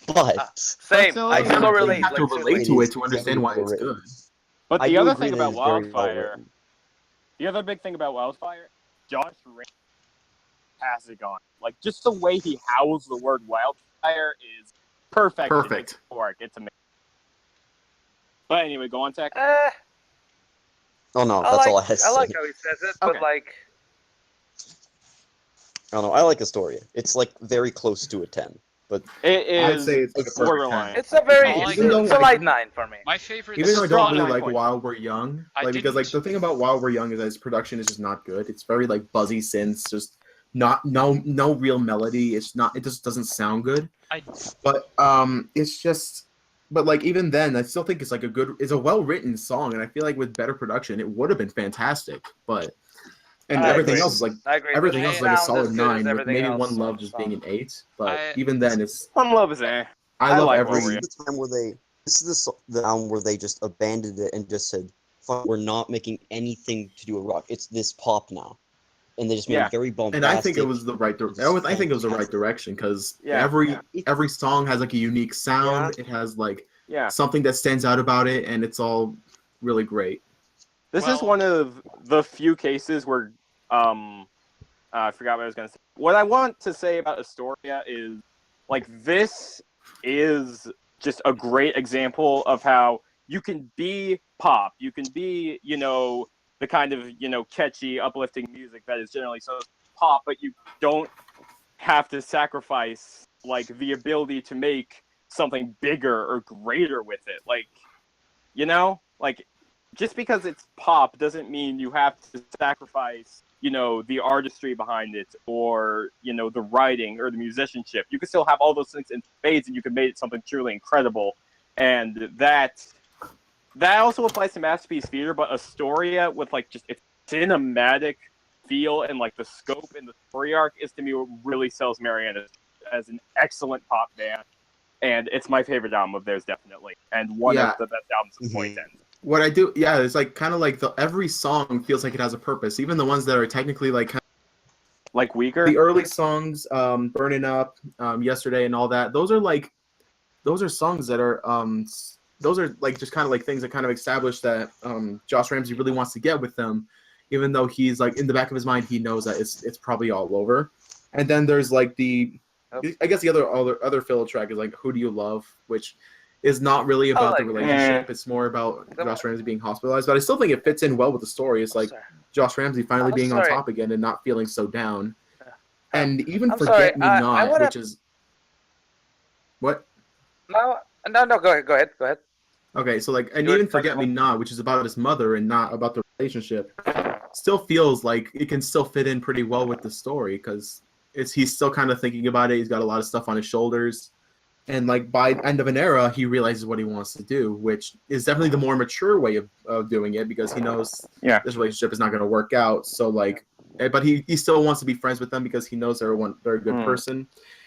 But Same. So, I you still relate. You have to Like, relate seriously. to It it is to understand very why it's well-written. good. But I the do other agree thing that about it's very Wildfire, well-written. the other big thing about Wildfire, Josh Ring has it on. Like just the way he howls the word wildfire is perfect. Perfect. It's amazing. But anyway, go on, Tech. Eh, Oh no, that's all I had to I say. like how he says it, Okay. but like, I don't know. I like Astoria. It's like very close to a 10. But It I'd is say it's like a perfect borderline. 10. it's a very, I like it's, it. it's a light 9 for me. My favorite. Even though I strong don't really 9 like point. While We're Young, I like because like didn't- the thing about While We're Young is that its production is just not good. It's very like buzzy synths, just no real melody. It just doesn't sound good. But it's just, but like even then, I still think it's like it's a well written song, and I feel like with better production, it would have been fantastic. But and I everything agree. else is like I agree. everything The else is like a sound solid as good as 9, with everything maybe else One on Love the just song. being an 8. But I- even then, it's Some love is eh. I love like every. While We're this is the time where the album where they just abandoned it and just said, "Fuck, we're not making anything to do with rock. It's this pop now." And they just made Yeah. it very bombastic. And I think it was the right. I think it was the right fantastic. direction because Yeah. every song has like a unique sound. Yeah. It has like Yeah. something that stands out about it, and it's all really great. This is Well- one of the few cases where I forgot what I was gonna say. What I want to say about Astoria is like this is just a great example of how you can be pop, you can be, the kind of, catchy, uplifting music that is generally so pop, but you don't have to sacrifice like the ability to make something bigger or greater with it. Like, like just because it's pop doesn't mean you have to sacrifice, the artistry behind it or, the writing or the musicianship. You can still have all those things in spades and you can make it something truly incredible. And that also applies to Masterpiece Theater, but Astoria with like just its cinematic feel and like the scope and the story arc is to me what really sells Marianas as an excellent pop band. And it's my favorite album of theirs, definitely. And one of the best albums of 2010. What I do, it's like kind of like every song feels like it has a purpose, even the ones that are technically like Like Weaker? the early songs, Burning Up, Yesterday, and all that. Those are songs that are those are like just kind of like things that kind of establish that Josh Ramsey really wants to get with them, even though he's like in the back of his mind he knows that it's probably all over. And then there's like I guess the other filler track is like Who Do You Love, which is not really about the relationship. It's more about Josh Ramsey being hospitalized, but I still think it fits in well with the story. It's like Josh Ramsey finally being on top again and not feeling so down. And even Forget Me Not, which is what? No, go ahead. Okay, so like, and even Forget Me Not, which is about his mother and not about the relationship, still feels like it can still fit in pretty well with the story because he's still kind of thinking about it. He's got a lot of stuff on his shoulders. And like by End of an Era, he realizes what he wants to do, which is definitely the more mature way of doing it because he knows this relationship is not going to work out. So like, but he still wants to be friends with them because he knows they're a good person.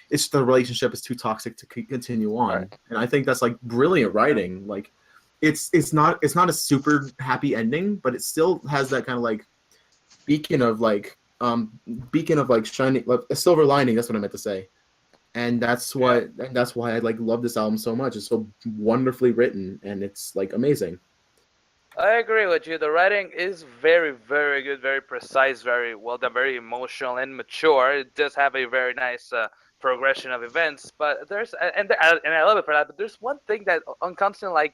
It's just the relationship is too toxic to continue on. Right. And I think that's like brilliant writing. Like it's not a super happy ending, but it still has that kind of like beacon of like shining, like, a silver lining. That's what I meant to say. And that's why I like love this album so much. It's so wonderfully written and it's like amazing. I agree with you. The writing is very, very good, very precise, very well done, very emotional and mature. It does have a very nice progression of events, but there's and I love it for that. But there's one thing that constantly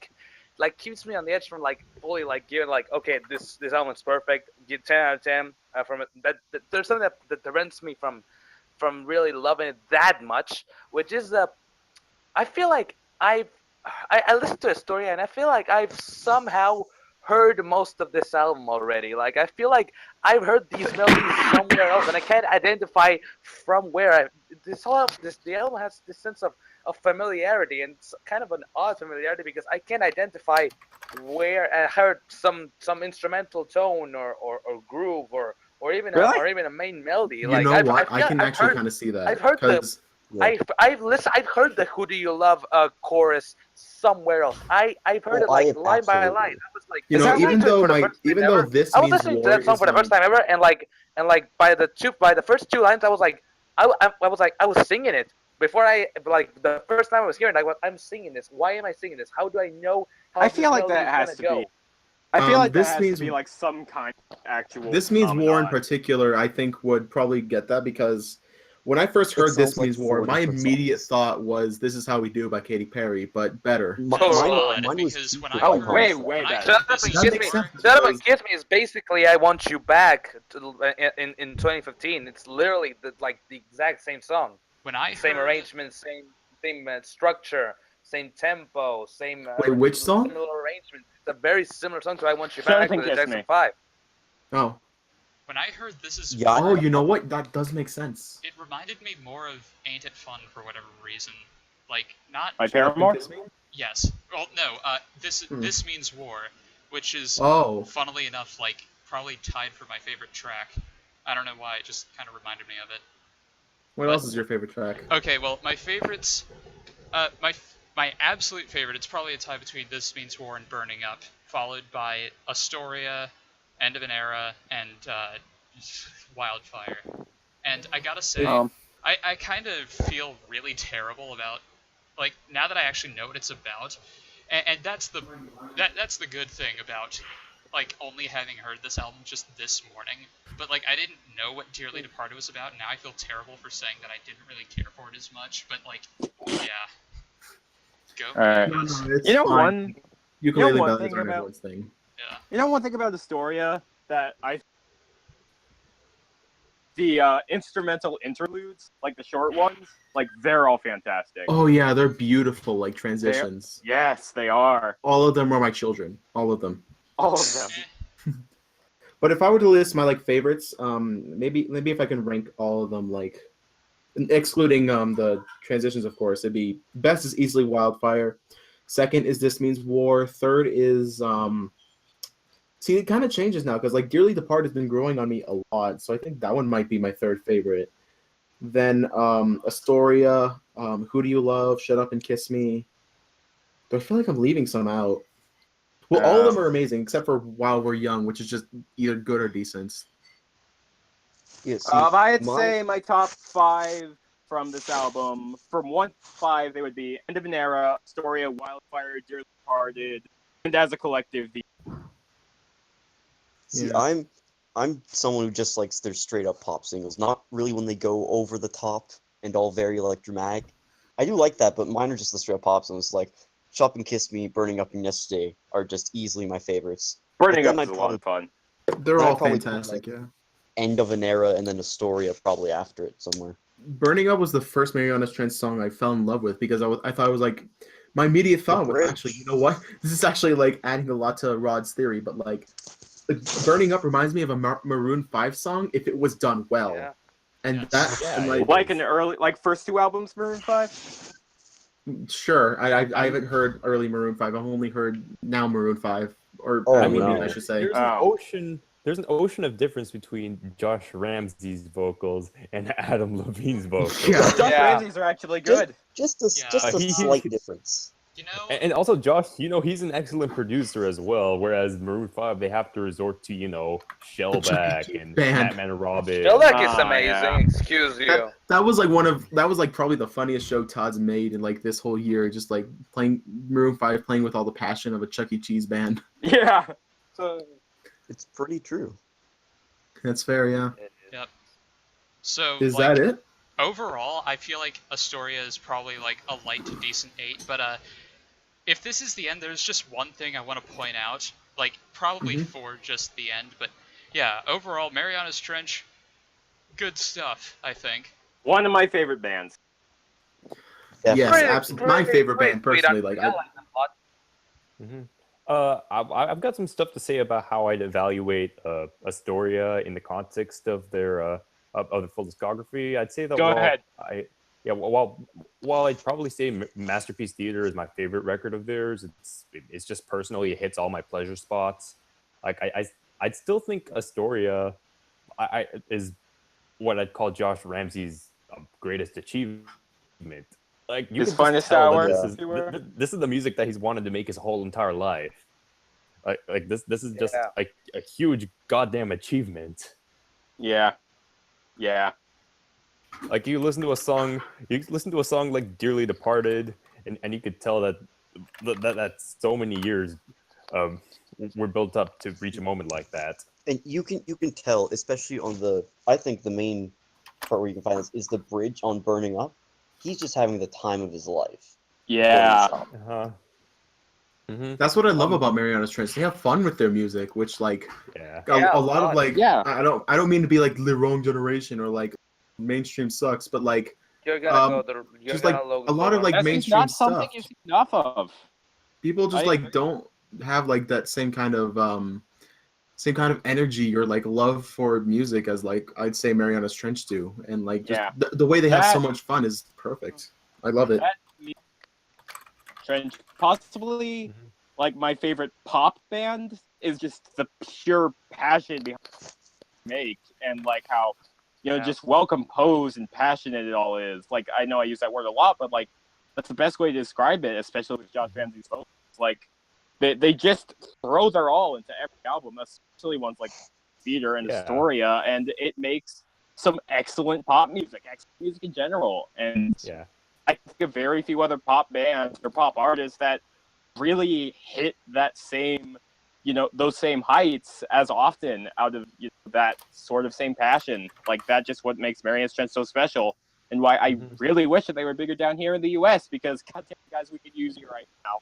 like keeps me on the edge from like fully like giving like, okay, this album is perfect, get 10 out of 10 from it. That there's something that prevents me from really loving it that much, which is I feel like I listened to Astoria and I feel like I've somehow heard most of this album already. Like I feel like I've heard these melodies somewhere else and I can't identify from where. The album has this sense of familiarity, and it's kind of an odd familiarity because I can't identify where I heard some instrumental tone or groove or even a main melody. You know what? I can actually kind of see that. I've heard I've heard the Who Do You Love chorus somewhere else. I've heard it like line by line. I was like, even though this I was listening to that song for the first time ever, and by the first two lines, I was like, I was singing it before the first time I was hearing it. I'm singing this. Why am I singing this? How do I know how I feel like that has to be. I feel like this that has means, to be like some kind of actual. This Means War in particular, I think would probably get that because when I first heard This Means War, my immediate thought was "This Is How We Do" by Katy Perry, but better. Way better. Shut Up and Kiss Me is basically "I Want You Back" in 2015. It's literally the exact same song. Same arrangement, same structure, same tempo, same. Wait, which song? Similar arrangement. It's a very similar song to "I Want You Back" with Jackson 5. Oh. When I heard This Is War, you know what? That does make sense. It reminded me more of Ain't It Fun for whatever reason. Like, not... By Paramore? Yes. Well, no, This Means War, which is, funnily enough, like, probably tied for my favorite track. I don't know why, it just kind of reminded me of it. What else is your favorite track? Okay, well, my favorites... my absolute favorite, it's probably a tie between This Means War and Burning Up, followed by Astoria, End of an Era, and Wildfire. And I gotta say, I kind of feel really terrible about, like, now that I actually know what it's about, and that's the good thing about, like, only having heard this album just this morning. But, like, I didn't know what Dearly Departed was about, and now I feel terrible for saying that I didn't really care for it as much, but, like, yeah. Go. Alright. You know one thing about... thing. Yeah. You know one thing about Astoria that the instrumental interludes, like the short ones, like they're all fantastic. Oh yeah, they're beautiful, like transitions. Yes, they are. All of them are my children. All of them. All of them. But if I were to list my favorites, maybe if I can rank all of them, like excluding the transitions, of course, it'd be best is easily Wildfire. Second is This Means War. Third is see, it kind of changes now because like Dearly Departed has been growing on me a lot, so I think that one might be my third favorite. Then Astoria, Who Do You Love, Shut Up and Kiss Me. Do I feel like I'm leaving some out? Well, all of them are amazing except for While We're Young, which is just either good or decent. Yes. I'd say my top 5 from this album, from 1 to 5, they would be End of an Era, Astoria, Wildfire, Dearly Departed, and as a collective, the... See, I'm I'm someone who just likes their straight up pop singles, not really when they go over the top and all very like dramatic. I do like that, but mine are just the straight up pop singles. Like "Shop and Kiss Me," "Burning Up," and "Yesterday" are just easily my favorites. Burning then Up is a lot of fun. They're Then all I'd probably put, fantastic, like, yeah. End of an Era and then Astoria probably after it somewhere. Burning Up was the first Marianas Trench song I fell in love with because I thought it was like my immediate thought was actually, you know what? This is actually like adding a lot to Rod's theory, but like Burning Up reminds me of a Maroon 5 song if it was done well. Yeah. And Yes. that and Like an early, like first two albums, Maroon 5? sure, I haven't heard early Maroon 5. I've only heard now Maroon 5 or Oh, Adam no. Levine, I should say. There's an ocean of difference between Josh Ramsey's vocals and Adam Levine's vocals. Yeah. Josh Yeah. Ramsey's are actually good. Just a slight difference. You know, And also, Josh, he's an excellent producer as well. Whereas Maroon 5, they have to resort to, Shellback and Band. Batman and Robin. Shellback is amazing. Yeah. Excuse you. That was like probably the funniest show Todd's made in like this whole year. Just like playing Maroon 5, playing with all the passion of a Chuck E. Cheese band. Yeah. So, It's pretty true. That's fair, yeah. Yep. So Is like, that it? overall, I feel like Astoria is probably like a light to decent 8. But if this is the end, there's just one thing I want to point out. Like probably for just the end, but yeah, overall, Marianas Trench, good stuff. I think. one of my favorite bands. Yes, Pretty- absolutely. My pretty- favorite band pretty personally. sweet. Like I like them a lot. I've got some stuff to say about how I'd evaluate Astoria in the context of their of the full discography. I'd say that Go ahead. While I'd probably say Masterpiece Theater is my favorite record of theirs, it's just personally it hits all my pleasure spots. Like I'd still think Astoria is what I'd call Josh Ramsey's greatest achievement. Like you His can just finest tell that hour. this is the music that he's wanted to make his whole entire life. Like this is just Yeah. like a huge goddamn achievement. Yeah. Yeah. Like you listen to a song like Dearly Departed, and you could tell that so many years were built up to reach a moment like that. And you can tell, especially on I think the main part where you can find this is the bridge on Burning Up. He's just having the time of his life. Yeah. Uh-huh. That's what I love about Marianas Trench. They have fun with their music, which like Yeah. a lot of like Yeah. I don't mean to be like the wrong generation or like mainstream sucks, but like You're gonna go just like a lot of like That's mainstream not something stuff. you see enough of. People just I like agree. don't have like that same kind of energy or like love for music as like I'd say Marianas Trench do, and like just Yeah. the way they have so That- much fun is perfect. I love it. Trench, possibly like my favorite pop band is just the pure passion behind make and like how just well composed and passionate it all is. Like I know I use that word a lot, but like that's the best way to describe it, especially with Josh Ramsey's vocals. Like they just throw their all into every album, especially ones like Theater and Astoria, and it makes some excellent pop music in general. And Yeah. I think of very few other pop bands or pop artists that really hit that same, those same heights as often out of that sort of same passion. Like that just what makes Marianas Trench so special, and why I really wish that they were bigger down here in the U.S. because goddamn guys, we could use you right now.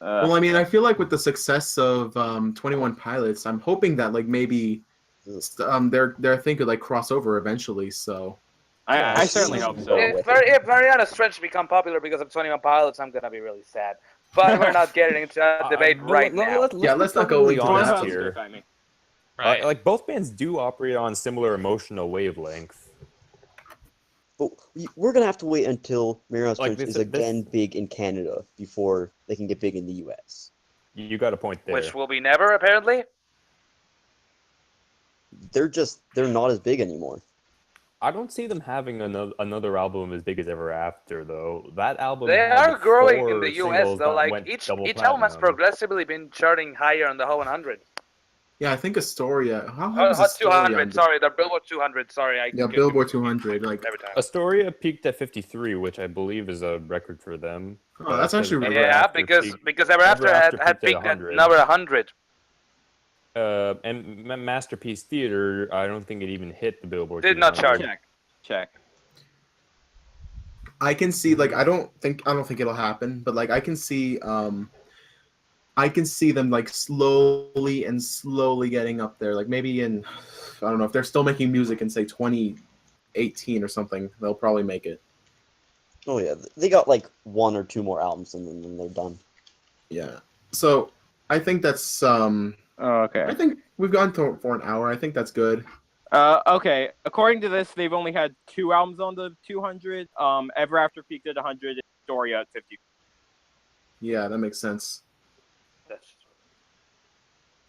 Well, I mean, I feel like with the success of 21 Pilots, I'm hoping that like maybe their thing could like cross over eventually. So I certainly hope so. If Marianas Trench become popular because of 21 Pilots, I'm gonna be really sad. But we're not getting into that debate right now. let's not go into honest that. here. Right. Like both bands do operate on similar emotional wavelength. But we're gonna have to wait until Marianas Like, Trench is again big in Canada before they can get big in the U.S. You got a point there. Which will be never, apparently. They're not as big anymore. I don't see them having another album as big as Ever After, though. That album. They had are growing 4 in the U.S. singles though. that Like went each double album has platinum. progressively been charting higher on the Hot 100. Yeah, I think Astoria. How Hot was Astoria 200. on Sorry, the Billboard 200. Sorry, Yeah, Billboard 200. Like, every time. Astoria peaked at 53, which I believe is a record for them. oh, that's actually really Ever Yeah, After because peaked- because Ever After had peaked at peaked at 100. number 100. And Masterpiece Theater, I don't think it even hit the Billboard. Did not 200. chart. Check. I can see like I don't think it'll happen, but like I can see them like slowly getting up there. Like maybe in I don't know if they're still making music in say 2018 or something, they'll probably make it. Oh yeah, they got like 1 or 2 more albums and then they're done. Yeah. So I think that's Oh, okay. I think we've gone for an hour. I think that's good. Okay. According to this, they've only had 2 albums on the 200. Ever After peaked at 100, and Doria at 50. Yeah, that makes sense.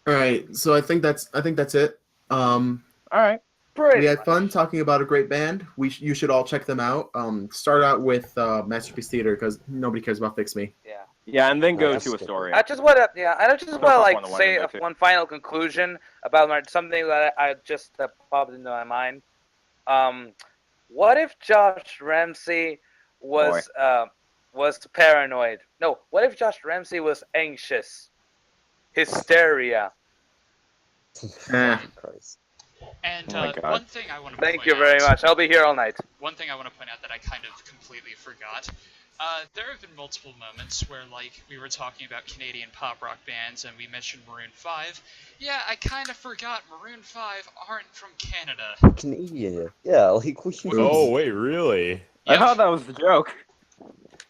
All right. So I think that's it. All right. We had fun talking about a great band. You should all check them out. Start out with Masterpiece Theater because nobody cares about Fix Me. Yeah. Yeah, and then go that's to good. Astoria. I just want to like one say to go to. one final conclusion about something that I just popped into my mind. What if Josh Ramsey was paranoid? No, what if Josh Ramsey was anxious? Hysteria. Christ. And Oh my God. one thing I want to Thank you very much. I'll be here all night. One thing I want to point out that I kind of completely forgot. There have been multiple moments where, like, we were talking about Canadian pop rock bands and we mentioned Maroon 5. Yeah, I kind of forgot Maroon 5 aren't from Canada. Canadian. Yeah, like we. Oh wait, really? I thought that was the joke.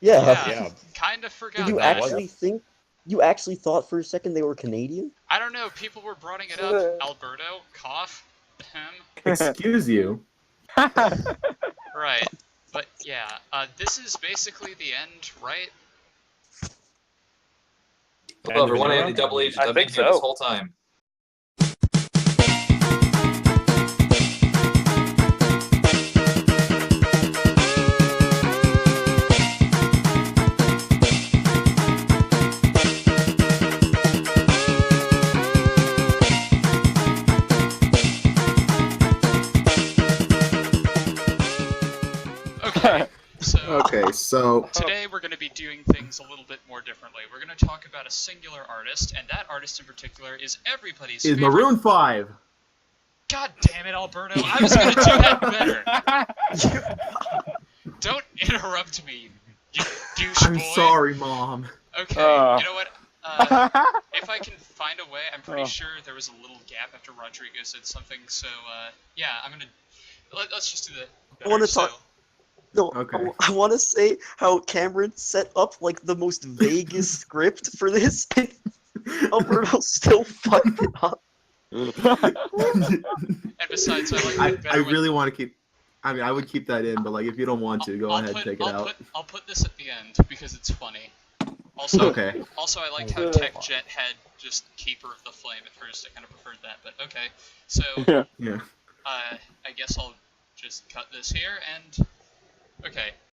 Yeah. Yeah. Kind of forgot Did you that. actually think? You actually thought for a second they were Canadian? I don't know, people were broughting it up. Alberto, cough, Excuse you. Right. But yeah, this is basically the end, right? Hello, everyone. Andy Double Agent. I I've been think here so. this whole time. Okay. So Today we're going to be doing things a little bit more differently. We're going to talk about a singular artist, and that artist in particular is everybody's is favorite. Maroon 5. God damn it, Alberto! I was going to do that better. Don't interrupt me, you douche I'm boy. sorry, Mom. Okay, you know what? If I can find a way, I'm pretty sure there was a little gap after Rodrigo said something. So yeah, I'm gonna let's just do the. I want to talk. No, Okay. I want to say how Cameron set up like the most vaguest script for this. Alberto still fucked it up. And besides, I like it better I when- really want to keep. I mean, I would keep that in, but like, if you don't want to, go ahead, take it out. I'll put this at the end because it's funny. Also, Okay. Also, I liked how Tech Jet had just Keeper of the Flame at first. I kind of preferred that, but okay. So, Yeah. I guess I'll just cut this here and okay.